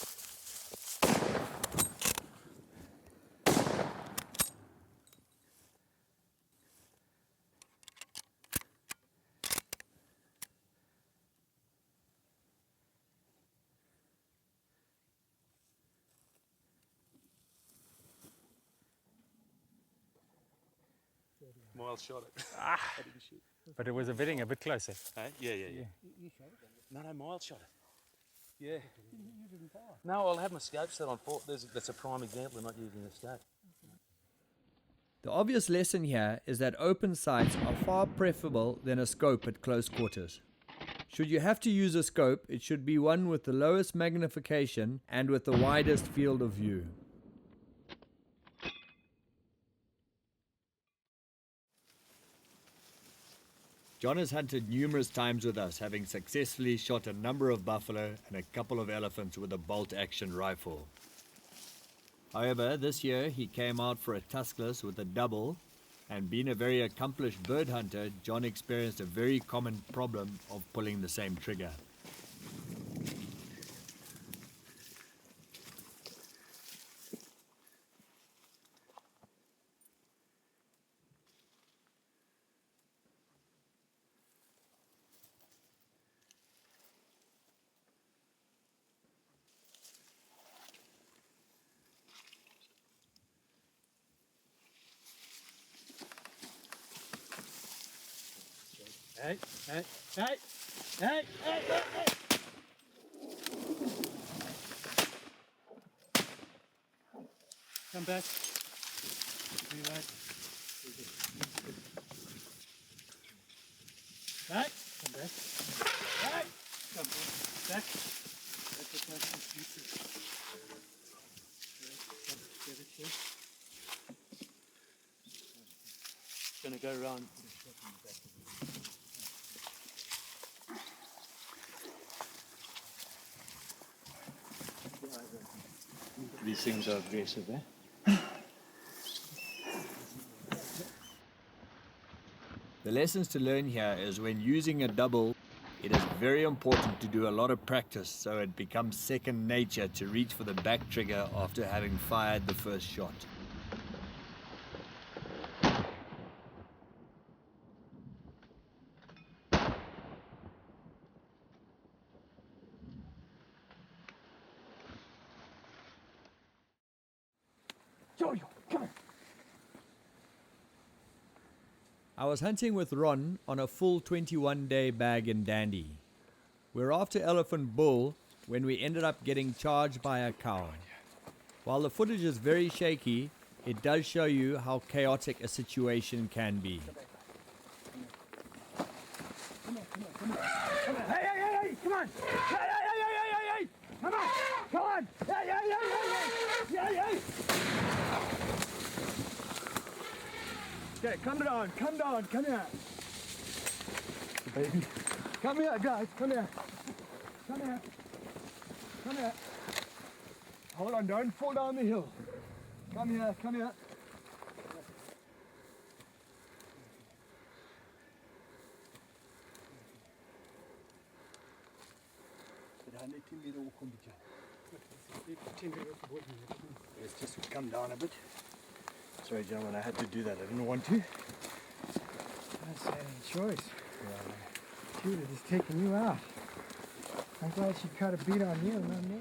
Miles shot it. Ah, but it was getting a bit closer. Hey? Yeah. You shot it? No, Miles shot it. Yeah. No, I'll have my scope set on. That's a prime example of not using the scope. The obvious lesson here is that open sights are far preferable than a scope at close quarters. Should you have to use a scope, it should be one with the lowest magnification and with the widest field of view. John has hunted numerous times with us, having successfully shot a number of buffalo and a couple of elephants with a bolt-action rifle. However, this year he came out for a tuskless with a double, and being a very accomplished bird hunter, John experienced a very common problem of pulling the same trigger. Hey. Come back. Relax. Back. Come back. Back. Come back. That's the question. It's going to go around. These things are aggressive, eh? The lessons to learn here is when using a double, it is very important to do a lot of practice so it becomes second nature to reach for the back trigger after having fired the first shot. I was hunting with Ron on a full 21-day bag in Dandy. We're after elephant bull when we ended up getting charged by a cow. While the footage is very shaky, it does show you how chaotic a situation can be. Hey, come on! Hey! Come on! Hey! Okay, come down, come here. Baby. Come here, guys, come here. Hold on, don't fall down the hill. Come here. It's just come down a bit. Sorry, gentlemen, I had to do that. I didn't want to. That's a choice. She would have just taken you out. I'm glad she cut a beat on you and not me.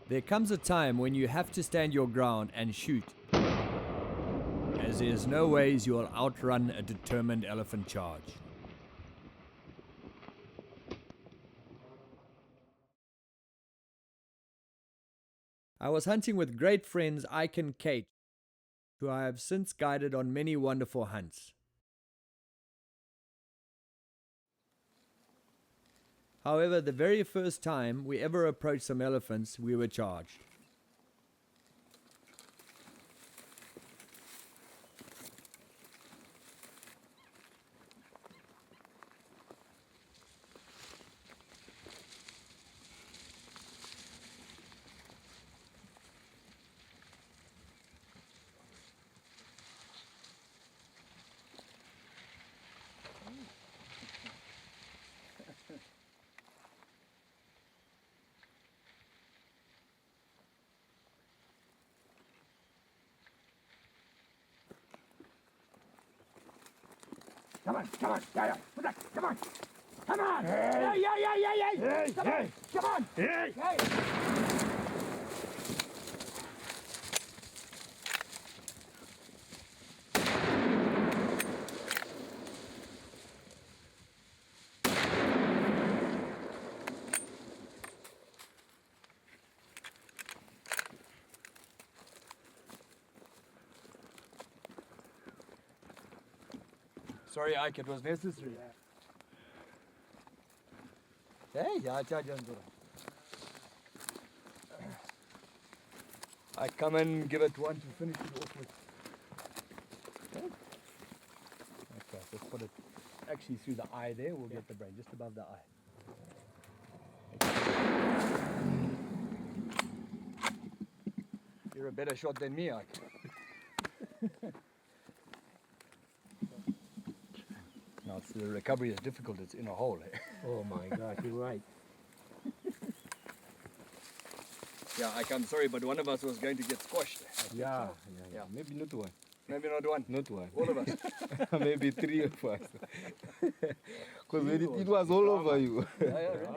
There comes a time when you have to stand your ground and shoot, as there's no ways you'll outrun a determined elephant charge. I was hunting with great friends Ike and Kate, who I have since guided on many wonderful hunts. However, the very first time we ever approached some elephants, we were charged. Come on, come on, yeah, come on, come on. Come on! Yeah, yeah, yeah, yeah, yeah! Come on! Come on! Hey! Sorry, Ike, it was necessary. Hey, yeah, I come and give it one to finish it off with. Okay, let's put it actually through the eye there. We'll get the brain just above the eye. You're a better shot than me, Ike. Now, the recovery is difficult. It's in a hole. Oh my God, you're right. Yeah, Ike, I'm sorry, but one of us was going to get squashed. Yeah. Maybe not one. Maybe not one. Not one. All of us. Maybe three of us. Because it was all over you. Yeah, really.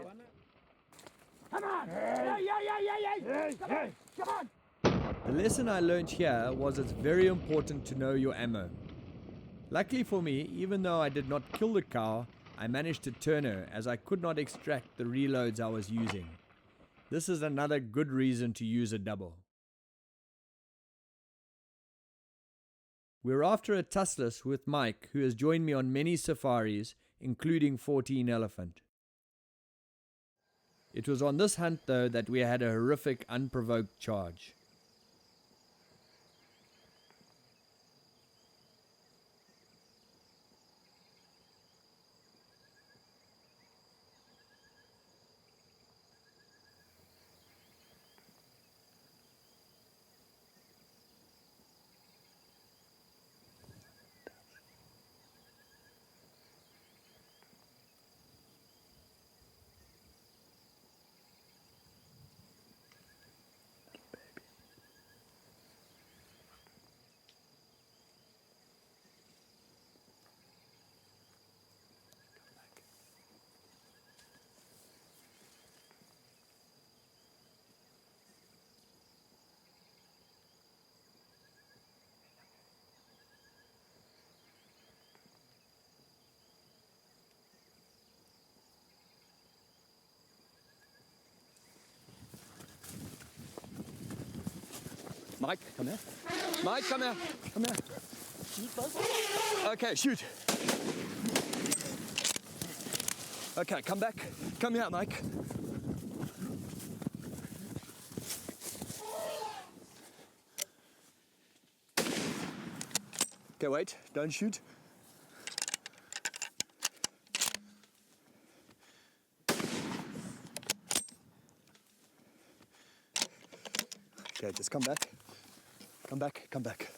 Come on! Yeah, yeah, yeah, yeah, yeah! Come on! Come on! The lesson I learned here was it's very important to know your ammo. Luckily for me, even though I did not kill the cow, I managed to turn her as I could not extract the reloads I was using. This is another good reason to use a double. We're after a tussless with Mike, who has joined me on many safaris, including 14 elephant. It was on this hunt though that we had a horrific unprovoked charge. Mike, come here. Mike, come here. Come here. Okay, shoot. Okay, come back. Come here, Mike. Okay, wait. Don't shoot. Okay, just come back. Come back, come back.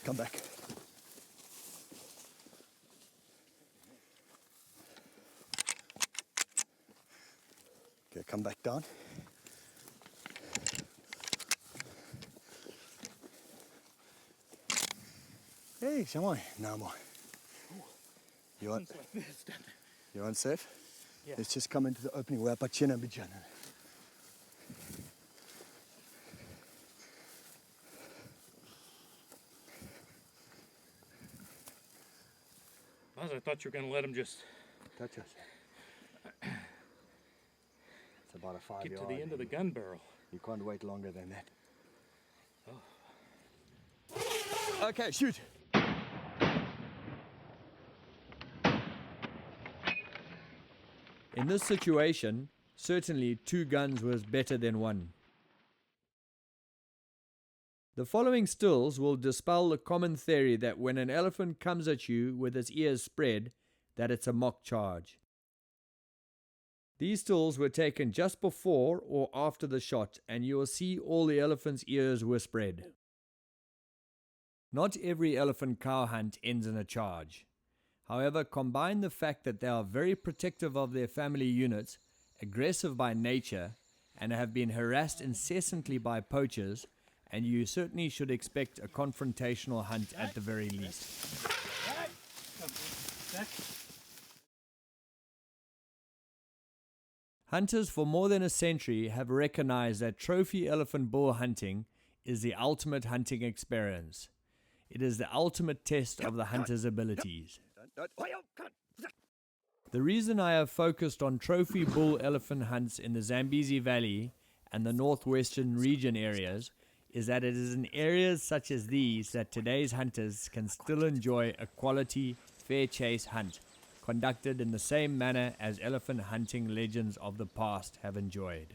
Come back. Okay, come back down. Hey, come on. Now more. You want safe? Yeah. Let's just come into the opening. We're up at China Bijan. I thought you were going to let him just Touch us. It's about a 5 get yard. to the end of the gun barrel. You can't wait longer than that. Oh. Okay, shoot. In this situation, certainly 2 guns was better than 1. The following stills will dispel the common theory that when an elephant comes at you with its ears spread, that it's a mock charge. These stills were taken just before or after the shot, and you will see all the elephant's ears were spread. Not every elephant cow hunt ends in a charge. However, combine the fact that they are very protective of their family units, aggressive by nature, and have been harassed incessantly by poachers, and you certainly should expect a confrontational hunt at the very least. Hunters for more than a century have recognized that trophy elephant bull hunting is the ultimate hunting experience. It is the ultimate test of the hunter's abilities. The reason I have focused on trophy bull elephant hunts in the Zambezi Valley and the northwestern region areas is that it is in areas such as these that today's hunters can still enjoy a quality, fair chase hunt, conducted in the same manner as elephant hunting legends of the past have enjoyed.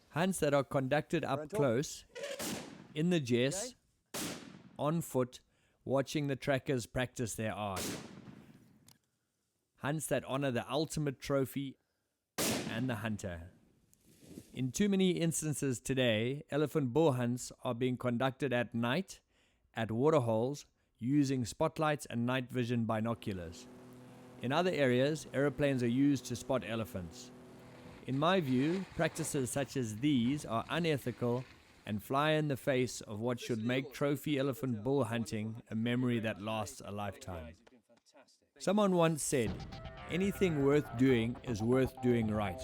Hunts that are conducted up close, in the jess, on foot, watching the trackers practice their art. Hunts that honor the ultimate trophy and the hunter. In too many instances today, elephant bull hunts are being conducted at night, at waterholes, using spotlights and night vision binoculars. In other areas, aeroplanes are used to spot elephants. In my view, practices such as these are unethical and fly in the face of what should make trophy elephant bull hunting a memory that lasts a lifetime. Someone once said, "Anything worth doing is worth doing right."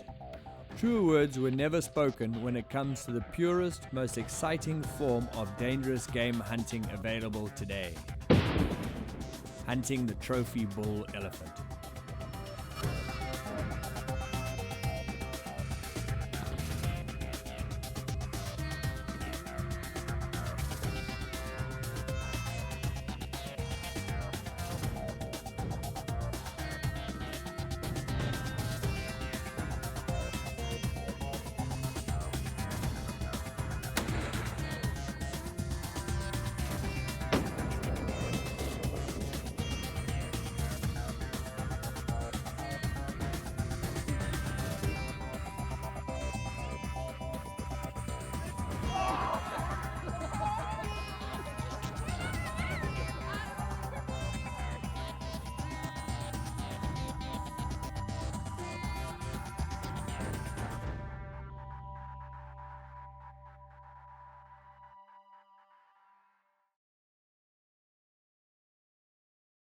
Truer words were never spoken when it comes to the purest, most exciting form of dangerous game hunting available today. Hunting the trophy bull elephant.